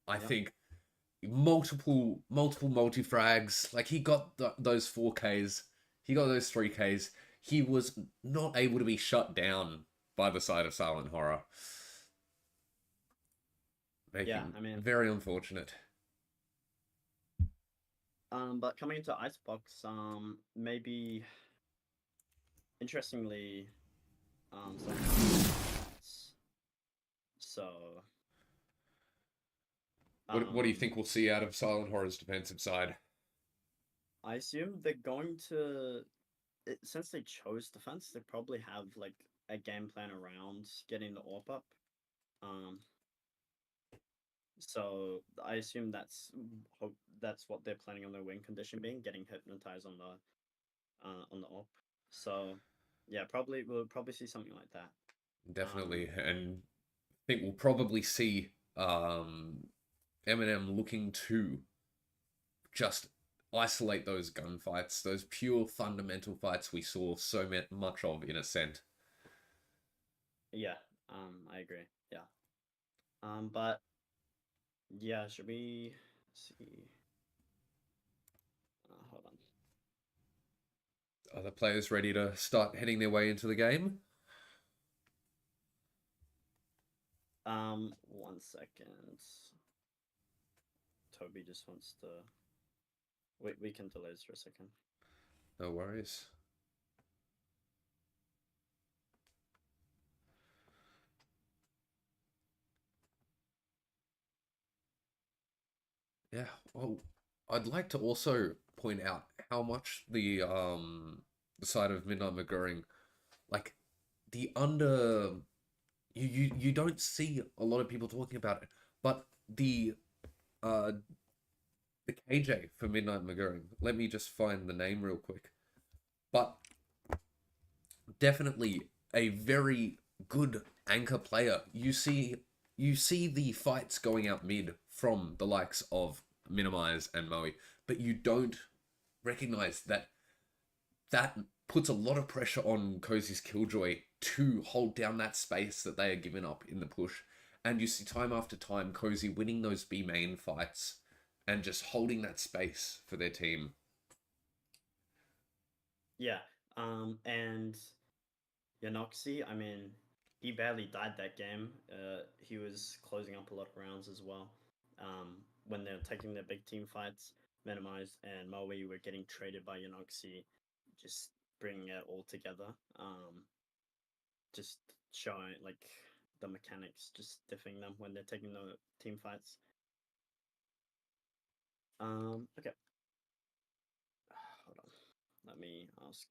I think multiple multi-frags. Like, he got those 4Ks. He got those 3Ks. He was not able to be shut down by the side of Silent Horror. Very unfortunate. But coming into Icebox, maybe interestingly, so. What do you think we'll see out of Silent Horror's defensive side? I assume they're going to, since they chose defense, they probably have like a game plan around getting the AWP up. So I assume that's what they're planning on their win condition being, getting hypnotized on the op. So yeah, we'll probably see something like that. Definitely, and I think we'll probably see MNM looking to just isolate those gunfights, those pure fundamental fights we saw so much of in Ascent. Yeah, I agree. Yeah. But yeah, should we see? Hold on. Are the players ready to start heading their way into the game? 1 second. Toby just wants to. Wait, we can delay this for a second. No worries. Yeah, well, I'd like to also point out how much the side of Midnight McGurring, like the under you don't see a lot of people talking about it, but uh the KJ for Midnight McGurring. Let me just find the name real quick. But definitely a very good anchor player. You see the fights going out mid from the likes of Minimize and Moe, but you don't recognize that puts a lot of pressure on Cozy's Killjoy to hold down that space that they are giving up in the push. And you see time after time Cozy winning those B main fights and just holding that space for their team. Yeah. And Yanoxi, I mean, he barely died that game. He was closing up a lot of rounds as well. When they're taking their big team fights, Minimize and Moe were getting traded by Yanoxi, just bringing it all together. Just showing like the mechanics, just diffing them when they're taking the team fights. Okay. Hold on. Let me ask.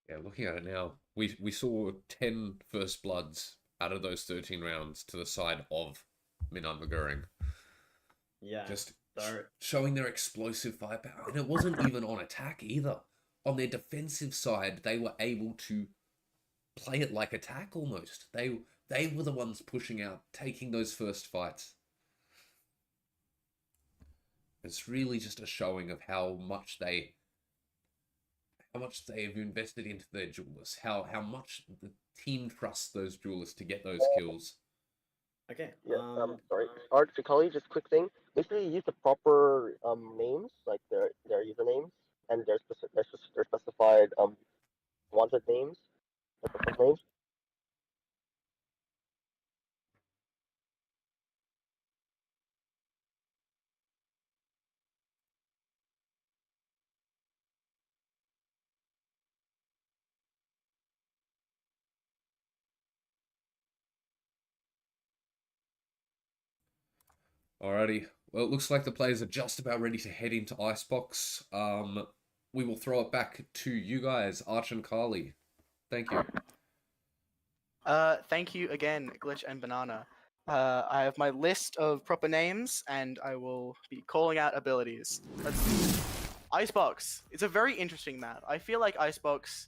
Yeah, looking at it now, we saw 10 first bloods out of those 13 rounds to the side of Midnight McGurring. Yeah. Just showing their explosive firepower. And it wasn't even on attack either. On their defensive side, they were able to play it like attack almost. They were the ones pushing out, taking those first fights. It's really just a showing of how much they have invested into their duelists, how much the team trusts those duelists to get those kills. Okay. Yeah. Sorry. Art Fikali, just quick thing. Basically, use the proper names, like their usernames, and their specified wanted names, their preferred names. Alrighty. Well, it looks like the players are just about ready to head into Icebox. We will throw it back to you guys, Arch and Carly. Thank you. Thank you again, Glitch and Banana. I have my list of proper names, and I will be calling out abilities. Let's see. Icebox. It's a very interesting map. I feel like Icebox,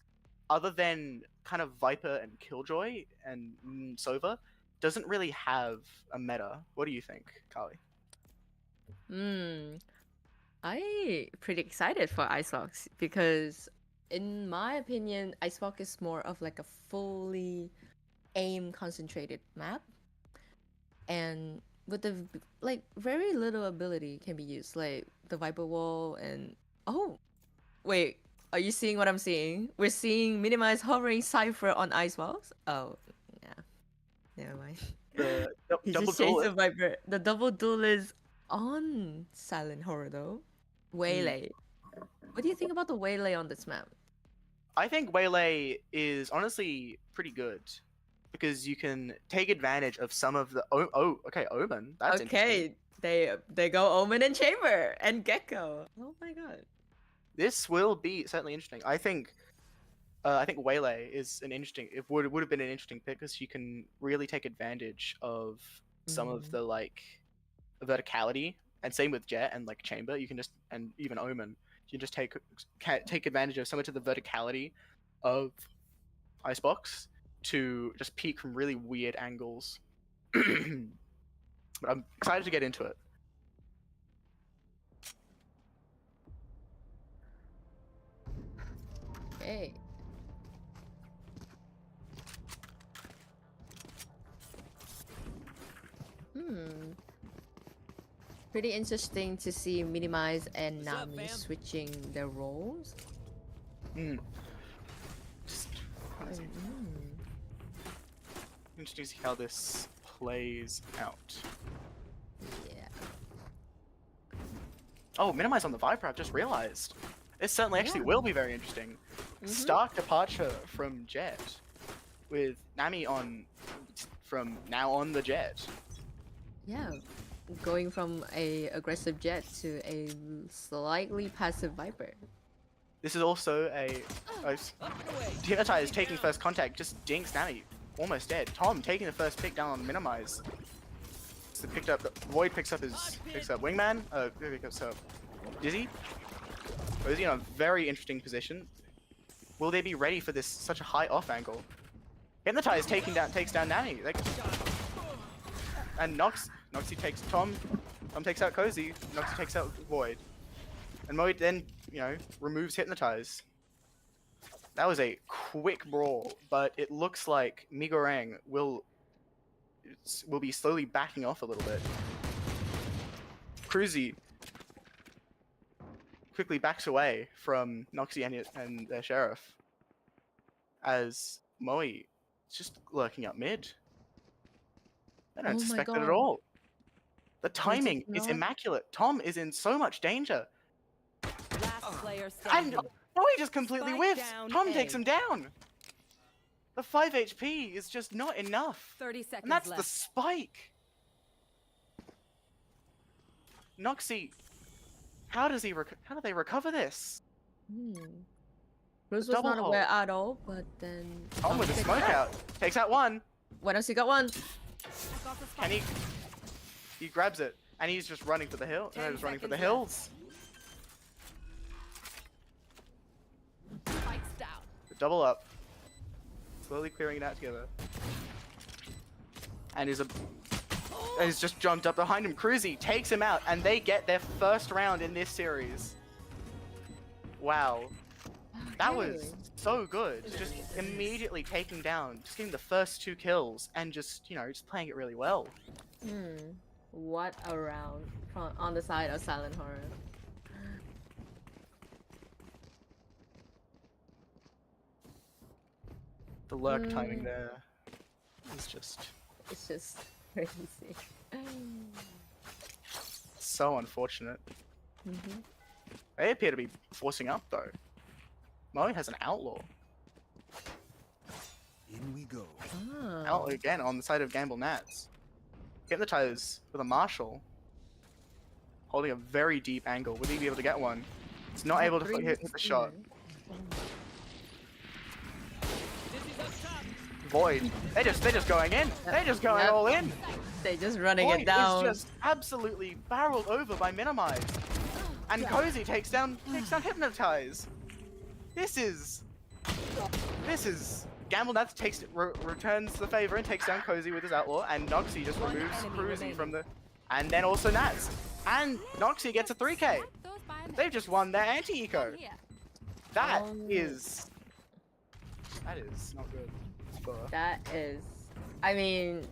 other than kind of Viper and Killjoy and Sova, doesn't really have a meta. What do you think, Carly? I pretty excited for Icebox because in my opinion, Icebox is more of like a fully aim concentrated map. And with the like very little ability can be used, like the Viper Wall and wait, are you seeing what I'm seeing? We're seeing Minimize hovering Cypher on Icebox. Oh yeah. Never mind. The He double just changed duel. the Viper. The double duel is on Silent Horror though. Waylay. What do you think about the Waylay on this map? I think Waylay is honestly pretty good because you can take advantage of some of the okay, Omen. That's interesting. Okay, they go Omen and Chamber and Gecko. Oh my god. This will be certainly interesting. I think I think Waylay is an interesting. It would have been an interesting pick because you can really take advantage of some of the like verticality, and same with Jet and like Chamber. You can just and even Omen. You can just take advantage of so much of the verticality of Icebox to just peek from really weird angles. But I'm excited to get into it. Okay. Pretty interesting to see Minimize and What's up, Nami fam? switching their roles. Just Mm. interesting to see how this plays out. Yeah. Oh, Minimize on the Viper, I've just realized. This certainly actually Yeah. will be very interesting. Stark departure from Jet, with Nami on from now on the Jet. Yeah. Going from a aggressive Jet to a slightly passive Viper. This is also Hypnotize taking first contact, just dinks Nami, almost dead. Tom taking the first pick down on Minimize. So Void picks up Wingman, picks up Dizzy. Dizzy in a very interesting position. Will they be ready for this such a high off angle? Hypnotize takes down Nami. And Noxy takes Tom. Tom takes out Cozy. Noxy takes out Void. And Void then, removes Hypnotize. That was a quick brawl, but it looks like MiGoreng will be slowly backing off a little bit. Cruzy quickly backs away from Noxy and their Sheriff, as Moe is just lurking up mid. I don't Oh my suspect it at God. all. The timing is not- immaculate. Tom is in so much danger. Last player And standing. Moe just completely Spike whiffs. down Tom A. takes him down. The 5 HP is just not enough. 30 seconds And that's left. the spike. Noxy, how do they recover this? Bruce was Double not aware hold. at all, but then Tom with a picked smoke it up. out. Takes out one. What else? He got one. I got the And spike. he grabs it. And he's just running for the hill. No, 10 just running for seconds the hills. Spike's down. Double up. Slowly clearing it out together. And he's just jumped up behind him. Cruzy takes him out, and they get their first round in this series. Wow. That was Okay. so good. Just immediately taking down, just getting the first 2 kills, and just playing it really well. What a round on the side of Silent Horror. The lurk timing there is just It's just crazy. so unfortunate. They appear to be forcing up though. Moe has an outlaw. In we go. Outlaw again on the side of Gamble Nats. Hypnotize with a Marshall. Holding a very deep angle. Would he be able to get one? It's not able to hit the shot. Void. They're just going in. They're just going Yep. all in. They just running Void it down. is just absolutely barreled over by Minimize. And Cozy takes down Hypnotize. This is Gamble Nats returns the favor and takes down Cozy with his outlaw, and Noxy just One removes enemy Cruzy remaining. from the, and then also Nats, and Noxy gets a 3K. They've just won their anti-eco. That is not good. That is, I mean,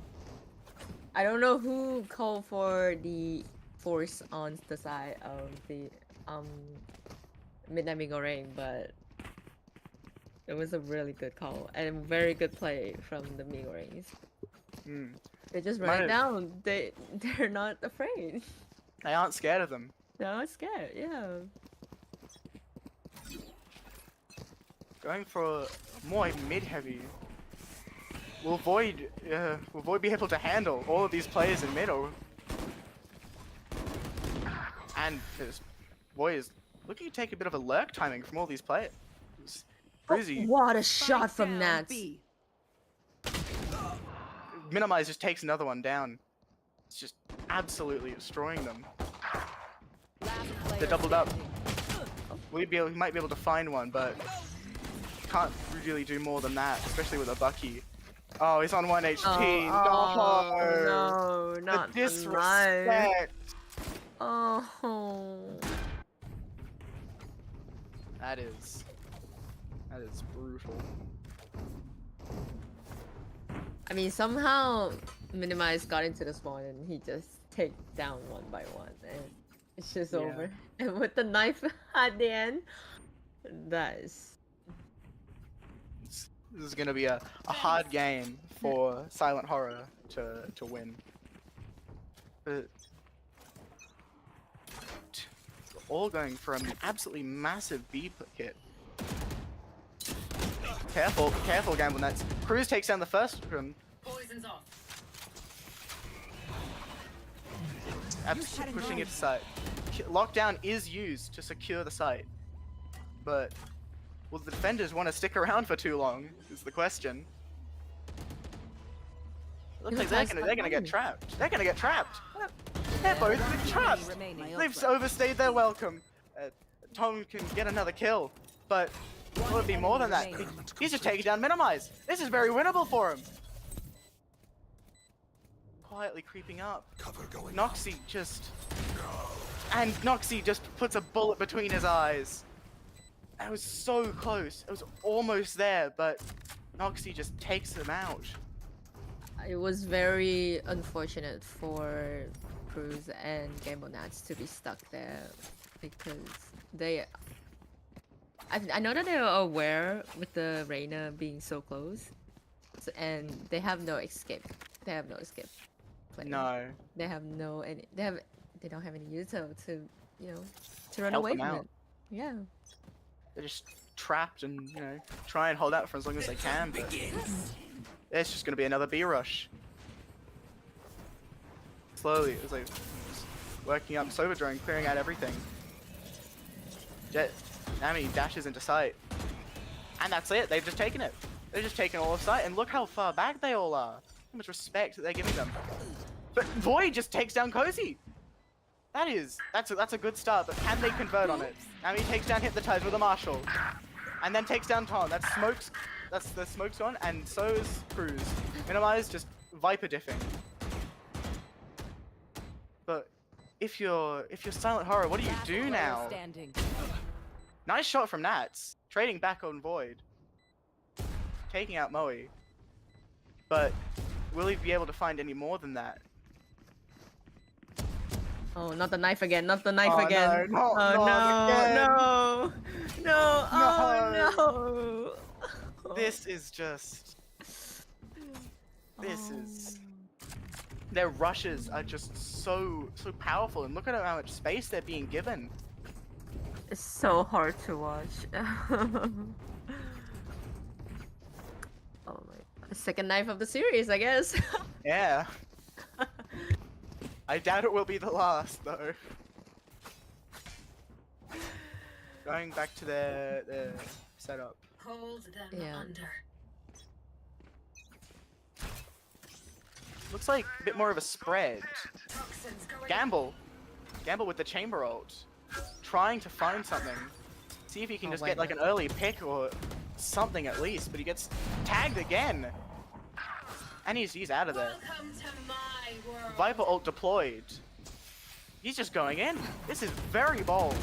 I don't know who called for the force on the side of the Midnight MiGoreng, but it was a really good call and very good play from the MiGorengs. They just run it down. They're not afraid. They aren't scared of them. They're not scared. Yeah. Going for more mid-heavy. Will Void be able to handle all of these players in middle? And Void is looking to take a bit of a lurk timing from all these players. Cruzy What a shot from Nats. Minimize just takes another one down. It's just absolutely destroying them. They're doubled up. He might be able to find one, but can't really do more than that, especially with a Bucky. Oh, he's on 1 HP. No, The not the knife. disrespect. Oh. That is brutal. I mean, somehow Minimize got into the spawn and he just take down one by one, and it's just Yeah. over. And with the knife at the end, that is. This is gonna be a hard game for Silent Horror to win. But all going for an absolutely massive B hit. Careful, Gamble Nets. Cruz takes down the first one. Poison's off. Absolutely pushing it to site. Lockdown is used to secure the site, but will the defenders want to stick around for too long? Is the question. Looks like they're gonna get trapped. They're gonna get trapped. They're both trapped. They've overstayed their welcome. Tom can get another kill, but will it be more than that? He's just taking down Minimize. This is very winnable for him. Quietly creeping up. Noxie just puts a bullet between his eyes. That was so close. It was almost there, but Noxie just takes him out. It was very unfortunate for Cruz and Gamble Nats to be stuck there because they. I know that they're aware with the Reina being so close, and they have no escape. They have no escape. Plan. No. They have no any. They don't have any util to to run Help away them from out. it. Yeah. They're just trapped and, try and hold out for as long as they can. But it's just gonna be another B rush. Slowly, it's like working up Sober Drone, clearing out everything. Nami dashes into sight. And that's it, they've just taken it. They've just taken all of sight, and look how far back they all are. How much respect that they're giving them. But Void just takes down Cozy. That's a good start, but can they convert on it? Nami takes down Hypnotize with a Marshall. And then takes down Tom. That's the smoke's gone, and so is Cruz. Minimize just Viper diffing. But if you're Silent Horror, what do you do now? Nice shot from Nats, trading back on Void, taking out Moe. But will he be able to find any more than that? Oh, not the knife again! Not the knife Oh, again! no, Oh not no! Oh no! This is just. This is. Their rushes are just so powerful, and look at how much space they're being given. It's so hard to watch. Oh my! Second knife of the series, I guess. Yeah. I doubt it will be the last, though. Going back to their setup. Hold them Yeah. under. Looks like a bit more of a spread. Toxins going. Gamble with the chamber ult, trying to find something. See if he can Oh just my get like an God. early pick or something at least, but he gets tagged again. And he's out of there. Welcome to my world. Viper ult deployed. He's just going in. This is very bold.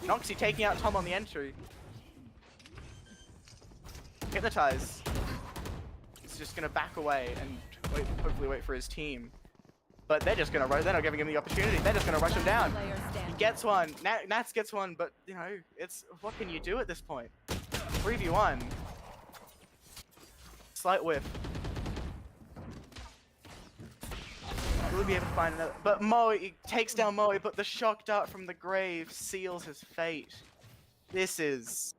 Noxie taking out Tom on the entry. Hypnotize. He's just gonna back away and hopefully wait for his team. But they're just gonna rush. They're not giving him the opportunity. They're just gonna rush him down. He gets one. Nats gets one, but it's what can you do at this point? 3v1. Slight whiff. Will he be able to find another? But Moe takes down Moe, but the shock dart from the grave seals his fate. This is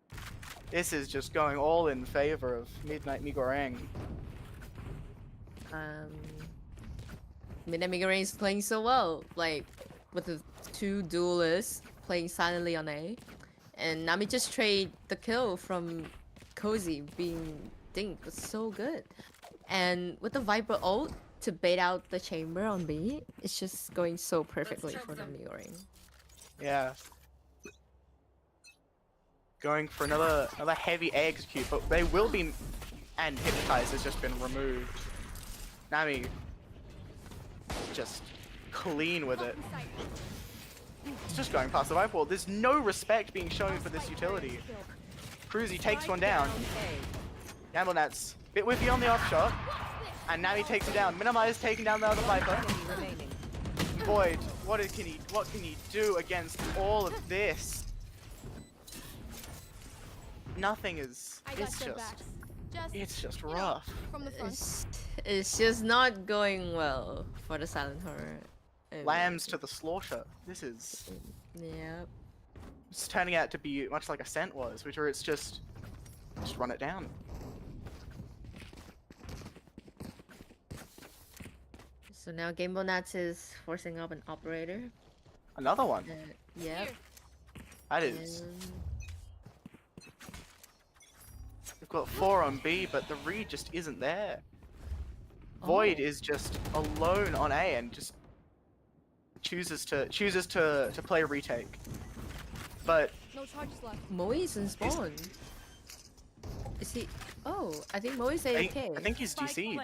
just going all in favor of Midnight MiGoreng. Midnight MiGoreng is playing so well, like with the two duelists playing silently on A, And Nami just trade the kill from Cozy being dinked was so good. And with the Viper ult to bait out the chamber on B, it's just going so perfectly for the MiGoreng. Yeah. Going for another heavy A execute, but they will be, and Hypnotize has just been removed. Nami just clean with it. It's just going past the Viper wall. There's no respect being shown for this utility. Cruzy takes one down. Gamblenats bit whiffy on the off shot, and Nami takes him down. Minimize taking down the other Viper. Void, what can he do against all of this? Nothing is. It's just rough. From the front. It's just not going well for the Silent Horror. Lambs to the slaughter. This is. Yep. It's turning out to be much like Ascent was, which where it's just run it down. So now Gamblenats is forcing up an operator. Another one. Yep. That is. And We've got 4 on B, but the read just isn't there. Void is just alone on A and just chooses to play retake. But No charges left. Moe's in spawn. Is he? Oh, I think Moe's AFK. I think he's DC'd.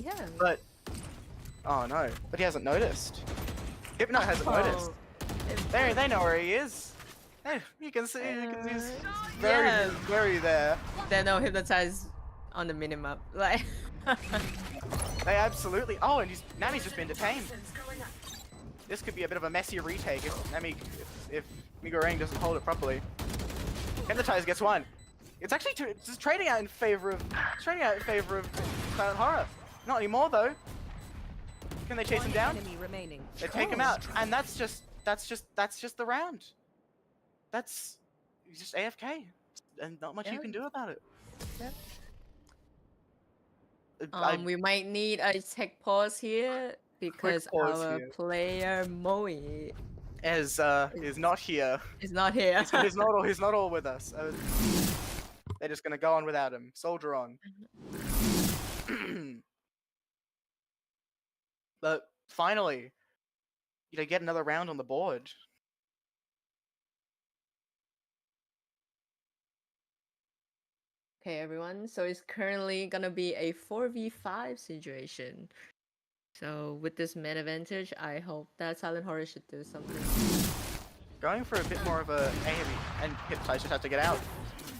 Yeah. But oh no, but he hasn't noticed. Hypno hasn't noticed. They know where he is. Hey, you can see he's very there. They know Hypnotize on the minimap. Like They absolutely. Oh, and Nami's just been detained. This could be a bit of a messy retake if MiGoreng doesn't hold it properly. Hypnotize gets one. It's actually just trading out in favor of Silent Horror. Not anymore though. Can they chase him down? They take him out, and that's just the round. He's just AFK, and not much you can do about it. Yep. We might need a tech pause here because our player Moe is not here. is not here. He's not all with us. They're just gonna go on without him. Soldier on. But finally, get another round on the board. Okay, everyone. So it's currently gonna be a 4v5 situation. So with this man advantage, I hope that Silent Horror should do something. Going for a bit more of a heavy, and Hypnotize just has to get out.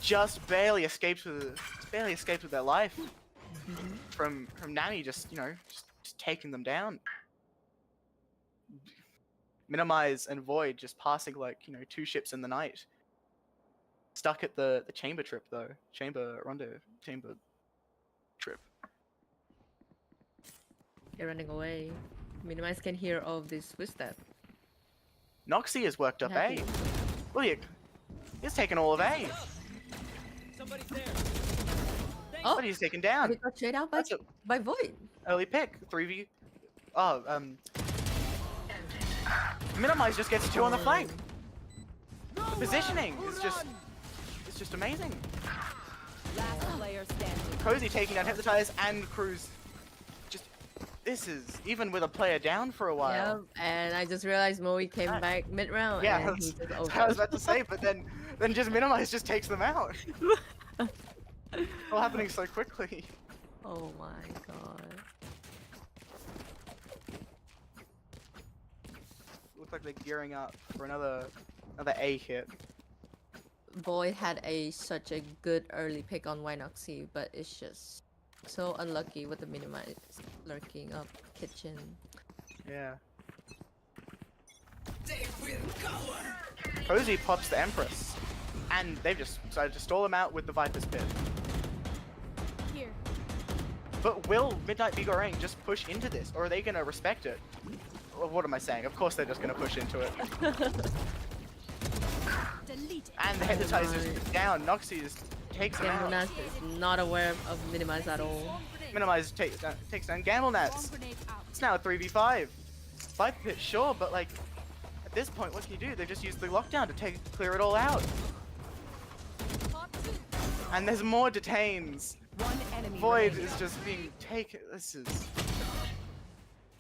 Just barely escaped with their life from Nami. Just taking them down. Minimize and Void just passing like 2 ships in the night. Stuck at the chamber trip though. Chamber trip. They're running away. Minimize can hear all of this footstep. Noxie has worked up A. Look, he's taken all of A. Somebody's there. Oh, But he's taken down. we got straight out That's a by Void. early pick. 3v. Minimize just gets 2 on the flank. The positioning is just amazing. Last player standing. Cozy taking down Hypnotize and Cruz. This is even with a player down for a while. Yep, and I just realized Moe came back mid-round. Yeah, and he just I was about to say, but then just Minimize just takes them out. All happening so quickly. Oh my god. Looks like they're gearing up for another A hit. Void had such a good early pick on Winoxy, but it's just so unlucky with the Minimize lurking up kitchen. Yeah. Cozy pops the Empress, and they've just decided to stall him out with the Viper's Pit. Here. But will Midnight MiGoreng just push into this, or are they gonna respect it? Well, what am I saying? Of course they're just gonna push into it. Delete it. And the Hypnotizer is down. Noxie just takes him out. Gamblenats is not aware of Minimize at all. Minimize takes down Gamblenats. Bomb grenade out. It's now a 3v5. Viper Pit, sure, but like at this point, what can you do? They just use the lockdown to clear it all out. And there's more detains. One enemy Void remaining. is just being taken. This is.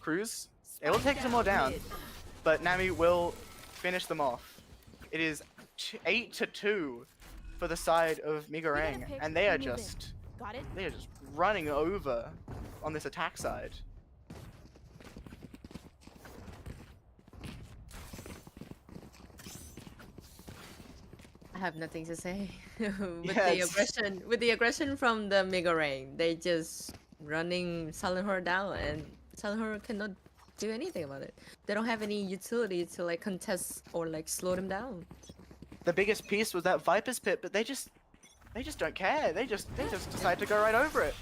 Cruz. It will take some more down, Mid. but Nami will finish them off. It is 8-2 for the side of MiGoreng, pick, and they are move in. just Got it? running over on this attack side. I have nothing to say. with Yeah, the it's- aggression from the MiGoreng, they just running Silent Horror down, and Silent Horror cannot do anything about it. They don't have any utility to like contest or like slow them down. The biggest piece was that Viper's Pit, but they just don't care. They just decide to go right over it.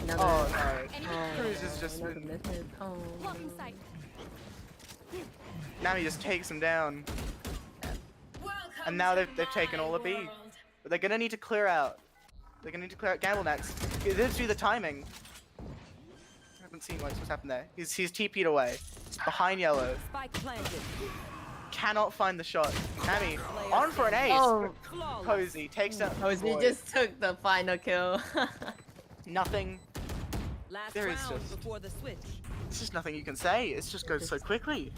Another, Oh no. Enemy Cruz is just another method. Oh. blocking sight. Nami just takes him down. And now they've taken all the B. But they're gonna need to clear out. They're gonna need to clear out Gamble Nets. This be the timing. I haven't seen what's happened there. He's TP'd away. He's behind yellow. Spike planted. Cannot find the shot. Nami on for an ace. Oh, Flawless. Cozy takes down. Cozy Void. just took the final kill. Nothing. Last There is round just- before the switch. There's just nothing you can say. It just goes so quickly.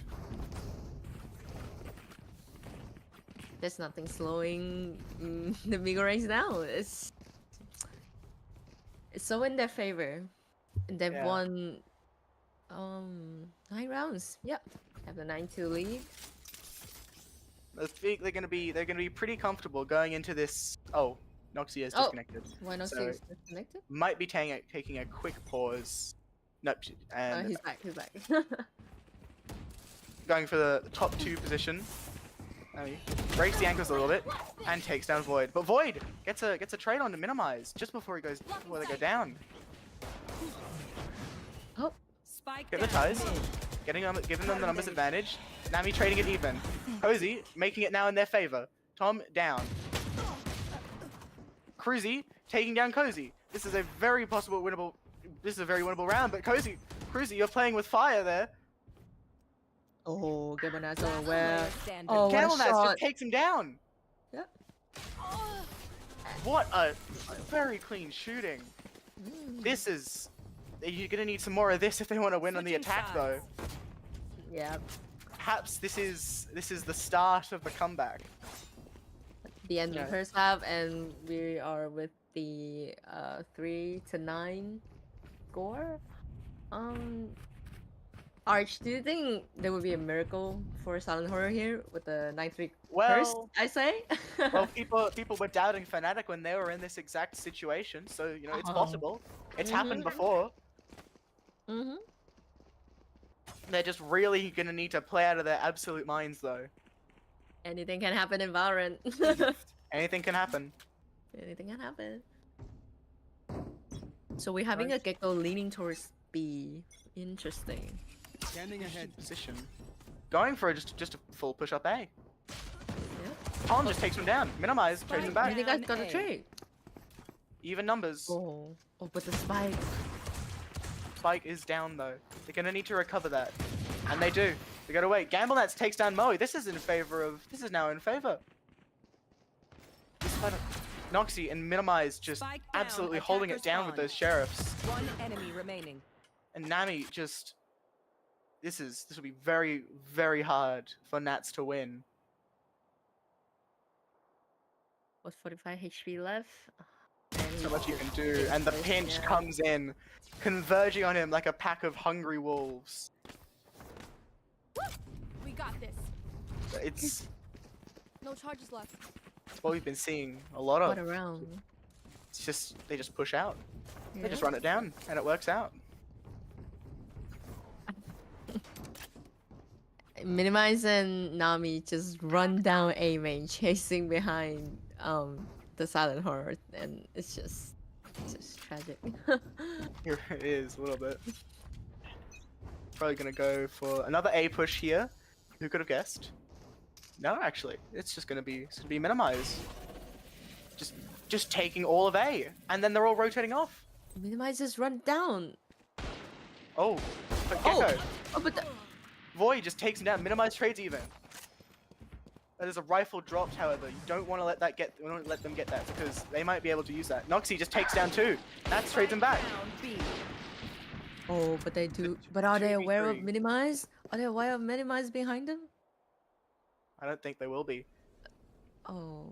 There's nothing slowing the MiGorengs down. It's so in their favor. They've Yeah. won 9 rounds. Yep. Have the 9-2 lead. I think they're gonna be pretty comfortable going into this. Oh, Noxia is Oh. disconnected. Why not So- stay disconnected? Might be taking a quick pause. Nope. And He's back. He's back. going for the top 2 position. Nami breaks the ankles a little bit and takes down Void. But Void gets a trade on to minimize just before they go down. Oh, Spike Get the down ties. mid. Giving them the numbers advantage. Nami trading it even. Cozy making it now in their favor. Tom down. Cruzy taking down Cozy. This is a very winnable round, but Cruzy, you're playing with fire there. oh, Gabonazo Last well. player standing. Oh, what a Camel Nats shot. just takes him down. Yep. What a very clean shooting. This is. You're gonna need some more of this if they want to win on the Switching attack, though. sides. Yeah. Perhaps this is the start of the comeback. The end of Yeah. the first half, and we are with the 3-9 score. Arch, do you think there would be a miracle for Silent Horror here with the 9-3 first? Well, I say. well, people were doubting Fnatic when they were in this exact situation, so you know it's Oh. possible. It's Mhm. happened before. Mhm. They're just really gonna need to play out of their absolute minds, though. Anything can happen in Valorant. Anything can happen. Anything can happen. So we're having a Gecko leaning towards B. Interesting. Standing ahead. Position. Going for just a full push up A. Yeah. Tom just takes him down. Minimize, trades him I back. think I Down got a A. trade. Even numbers. Oh, but the spike. Spike is down though. They're gonna need to recover that. And they do. They gotta wait. Gamblenats takes down Moe. This is now in favor. Noxy and Minimize just Spike down, absolutely holding it attacker down with spawn. those sheriffs. One enemy remaining. And Nami just this will be very, very hard for Nats to win. What's 45 HP left? So much you can do. And the pinch Yeah. comes in, converging on him like a pack of hungry wolves. We got this. It's No charges left. what we've been seeing a lot What of. a round. It's just they just push out. They Yeah. just run it down and it works out. Minimize and Nami just run down A main, chasing behind the Silent Horror, and it's just tragic. Here it is a little bit. Probably gonna go for another A push here. Who could have guessed? No, actually, it's gonna be Minimize. Just taking all of A, and then they're all rotating off. Minimize just run down. Oh, but Oh. Gecko. Oh, but the... Void just takes him down. Minimize trades even. There's a rifle dropped, however. You don't want to let that get. You don't let them get that because they might be able to use that. Noxie just takes down 2. That's trades him back. Down B. Oh, but they do. But are they aware of 2v3. minimize? Are they aware of minimize behind them? I don't think they will be. Oh.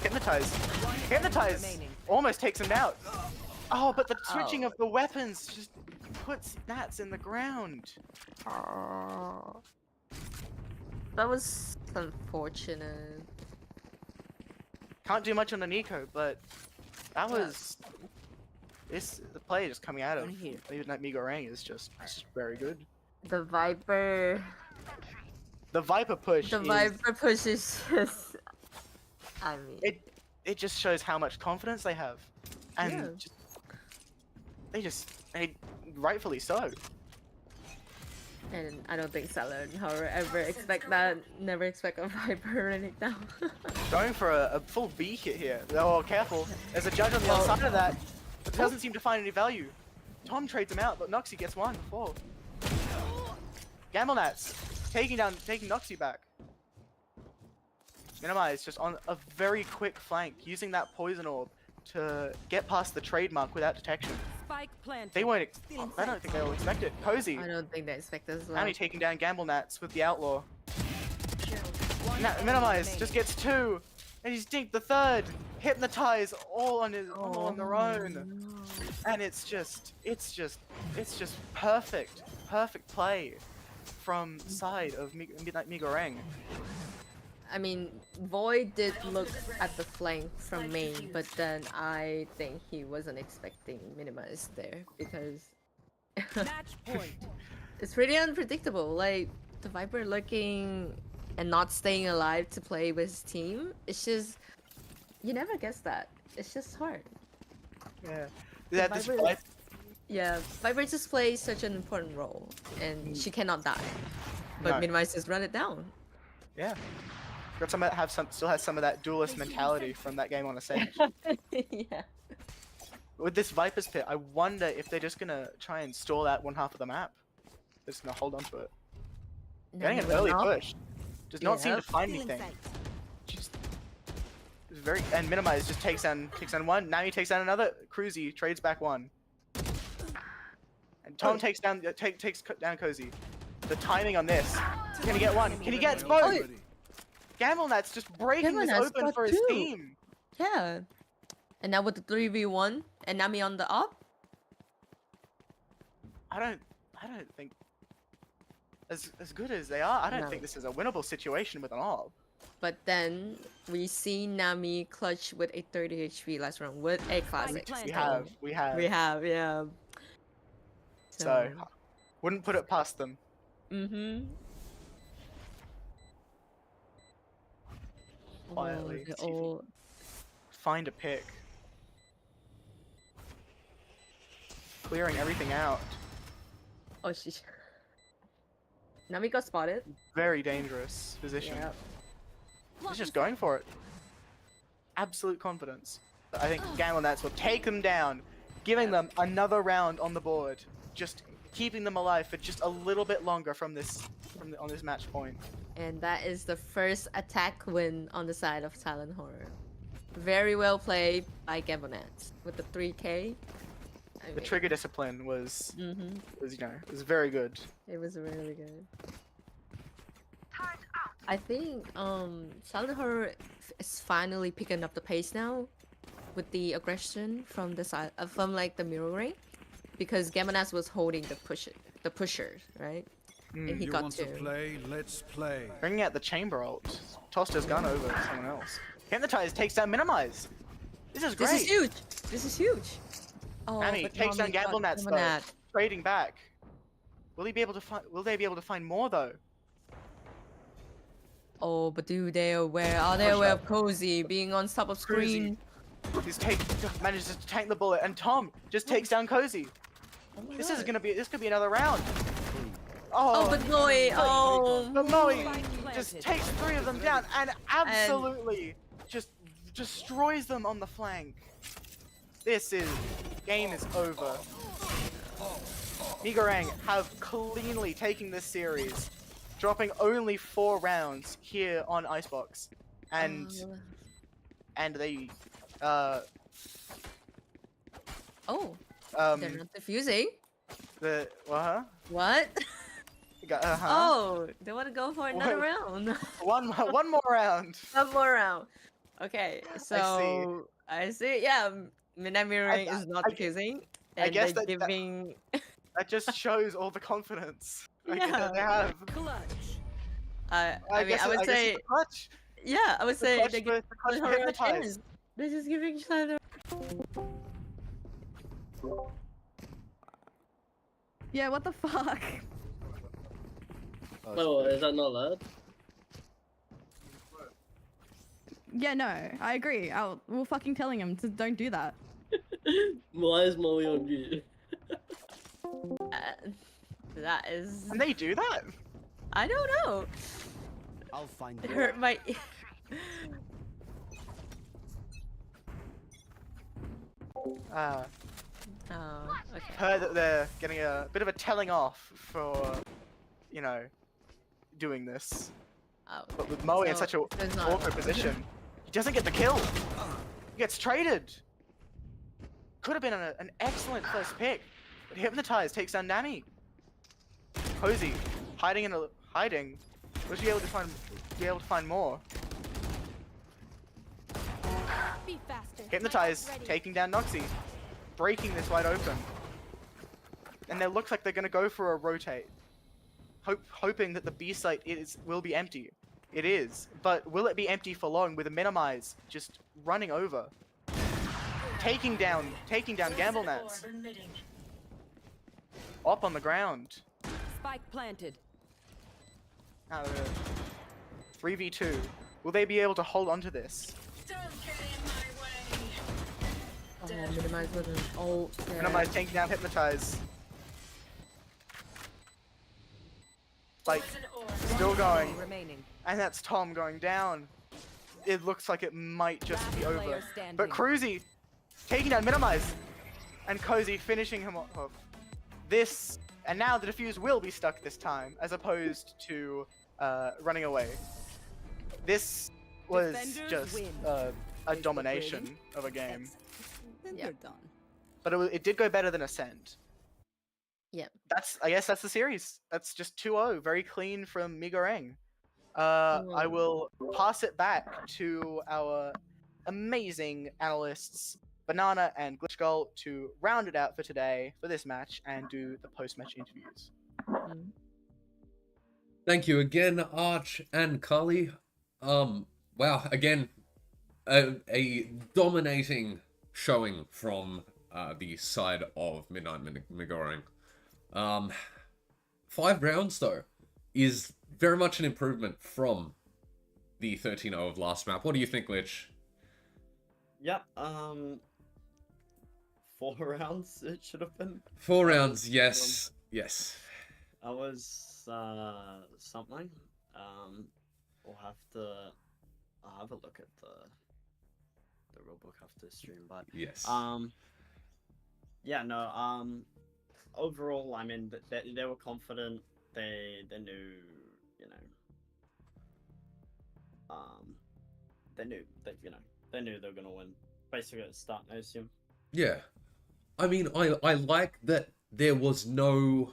Hypnotize. One Hypnotize. enemy remaining. Almost takes him out. Oh, but the switching Oh. of the weapons just puts Nats in the ground. Oh. That was unfortunate. Can't do much on the Nico, but that was the play just coming out of even that MiGoreng is just very good. The Viper. The Viper push. The is, Viper push is just. I mean. it just shows how much confidence they have, and Yeah. they rightfully so. And I don't think Salad Horror ever expect that. Never expect a Viper right now. Going for a full B hit here. Oh, careful. There's a judge on the other side of that. But doesn't seem to find any value. Tom trades him out, but Noxie gets one before. Gamble Nats taking Noxie back. Minimize just on a very quick flank, using that poison orb to get past the trademark without detection. Spike planted. They won't. I don't think they will expect it. Cozy. I don't think they expect us. Now he's taking down Gamble Nats with the Outlaw. One Minimize enemy just gets 2, and he's dinked the 3rd. Hypnotize all on their own, and it's just perfect play from side of Midnight MiGoreng. I mean, Void did look at the flank from main, but then I think he wasn't expecting minimize there because match point. it's pretty unpredictable. Like the Viper looking and not staying alive to play with his team. It's just you never guess that. It's just hard. Yeah. That this Viper- fight. Yeah, Viper just plays such an important role, and she cannot die. But No. minimize just run it down. Yeah. Got some that still has some of that duelist mentality from that game on Ascent. Yeah. With this Viper's Pit, I wonder if they're just gonna try and stall out one half of the map. They're just gonna hold on to it. Getting an early push. Does not seem Yeah. to find anything. Just it's very and minimize just takes down one. Now he takes down another. Cruzy trades back 1. And Tom takes down Cozy. The timing on this. Can he get 1? Can he get both? Gamble Nat's just breaking Gamble this Nat's open got for his 2. team. Yeah. And now with the 3v1 and Nami on the up. I don't think as good as they are, I don't No. think this is a winnable situation with an AWP. But then we see Nami clutch with a 30 HP last round with a classic. planted. We have. Yeah. So wouldn't put it past them. Mm-hmm. Quietly, they see if he- all... Find a pick. Clearing everything out. Oh, she... Nami got spotted. Very dangerous position. Yeah. He's just going for it. Absolute confidence. I think Gamble Nats will take them down, giving them another round on the board. Just keeping them alive for just a little bit longer on this match point. And that is the first attack win on the side of Silent Horror. Very well played by Gabonets with the 3K. The trigger discipline was Mm-hmm. was very good. It was really good. I think Silent Horror is finally picking up the pace now with the aggression from the side from like the MiGoreng, because Gamanas was holding the pusher, right? And he You got want two. to play? Let's play. Bringing out the chamber ult. Tossed his gun over to someone else. Hypnotize takes down Minimize. This is great. This is huge. This is huge. Oh, Nami but takes down Nami got Gamble Nats though. Gamonat. Trading back. Will they be able to find more though? Oh, but dude, they aware. Are they Push aware up. of Cozy being on top of screen? He's manages to tank the bullet, and Tom just takes down Cozy. Oh my This God. could be another round. Oh, but Moe. Oh. But Moe Spike just planted. takes 3 of them down and absolutely just destroys them on the flank. Game is over. MiGoreng have cleanly taken this series. dropping only 4 rounds here on Icebox, and they Oh, um they're not defusing. the What? Oh, they want to go for another What? round. one more round. One more round. Okay, so I see. Yeah, Midnight Mirroring is not defusing, I and guess they're that giving. that just shows all the confidence I guess Yeah. they have. Clutch. I mean, guess I would I guess say, it's the clutch. yeah, I would say clutch they for- give the clutch for her a Hypnotize. chance. They're just giving each other. Yeah, what the fuck? Oh, is that not allowed? Yeah, no, I agree. We're fucking telling him to don't do that. Why is Molly on mute? That is. And they do that? I don't know. I'll find It you. hurt my. Oh, okay. Heard that they're getting a bit of a telling off for, doing this. Oh, But with Moe in so such a there's not- awkward position, he doesn't get the kill. He gets traded. Could have been an excellent first pick, but Hypnotize takes down Nanny. Cozy, hiding. Was he able to find more? Be faster. Hypnotize Ready. taking down Noxy, breaking this wide open. And it looks like they're gonna go for a rotate, hoping that the B site will be empty. It is, but will it be empty for long with a minimize just running over, taking down Gamble Nats, up on the ground. Spike planted. 3v2. Will they be able to hold on to this? Oh, minimize wasn't. Oh, yeah. Minimize taking down Hypnotize. Like, still going. Remaining. And that's Tom going down. It looks like it might just Last be over. player standing. But Cruzy taking down Minimize. And Cozy finishing him off. And now the defuse will be stuck this time, as opposed to running away. This was Defenders just win. a domination of a game. Then Yeah. they're done. But it did go better than Ascent. Yeah. I guess that's the series. That's just 2-0, very clean from MiGoreng. I will pass it back to our amazing analysts, Banana and Glitchgull, to round it out for today for this match and do the post-match interviews. Thank you again, Arch and Carly. Wow, again, a dominating showing from the side of Midnight MiGoreng. 5 rounds, though, is very much an improvement from the 13-0 of last map. What do you think, Lich? Yep. 4 rounds it should have been. 4 rounds, yes. Yes. I was something. I'll have a look at the rulebook after stream, but Yes. yeah, no, overall, I mean, they were confident. They knew, they knew they were gonna win. Basically at the start, I assume. Yeah. I mean, I like that there was no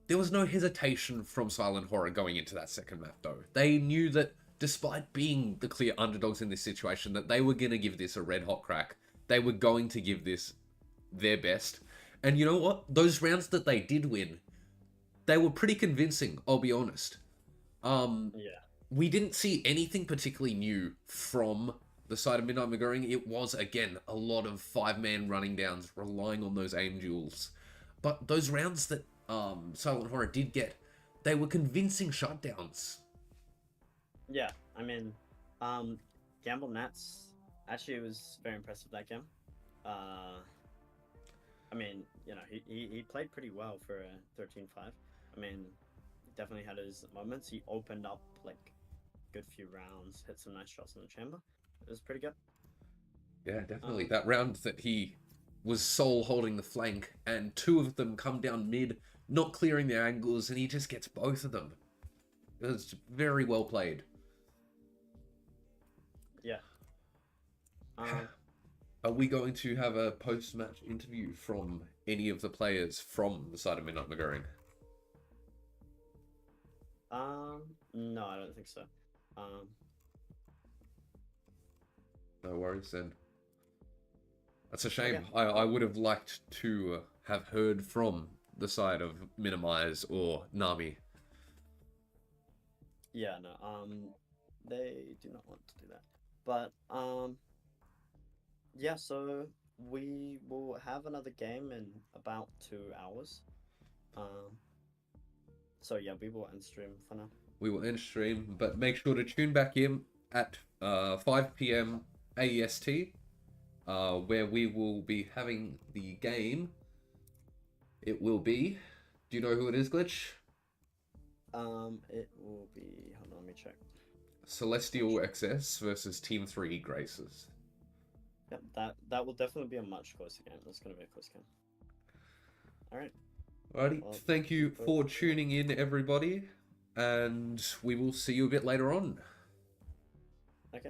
hesitation from Silent Horror going into that second map, though. They knew that despite being the clear underdogs in this situation, that they were going to give this a red hot crack. They were going to give this their best. And you know what? Those rounds that they did win, they were pretty convincing, I'll be honest. Yeah. We didn't see anything particularly new from the side of Midnight MiGoreng. It was, again, a lot of 5-man running downs, relying on those aim duels. But those rounds that Silent Horror did get, they were convincing shutdowns. Yeah, I mean, Gamble Nats actually was very impressive that game. I mean, he played pretty well for a 13-5. I mean, he definitely had his moments. He opened up like a good few rounds, hit some nice shots in the chamber. It was pretty good. Yeah, definitely. That round that he was sole holding the flank, and 2 of them come down mid, not clearing their angles, and he just gets both of them. It's very well played. Yeah. Are we going to have a post-match interview from any of the players from the side of Midnight MiGoreng? No, I don't think so. No worries then. That's a shame. Okay. I would have liked to have heard from the side of Minimize or Nami. Yeah, no, they do not want to do that. But, yeah, so we will have another game in about 2 hours. So yeah, we will end stream for now. We will end stream, but make sure to tune back in at 5 p.m. AEST, where we will be having the game. It will be... Do you know who it is, Glitch? It will be... Hold on, let me check. Celestial XS versus Team 3 Graces. Yep, that will definitely be a much closer game. That's going to be a close game. Alright. Alrighty, Well, thank you for tuning in, everybody, and we will see you a bit later on. Okay.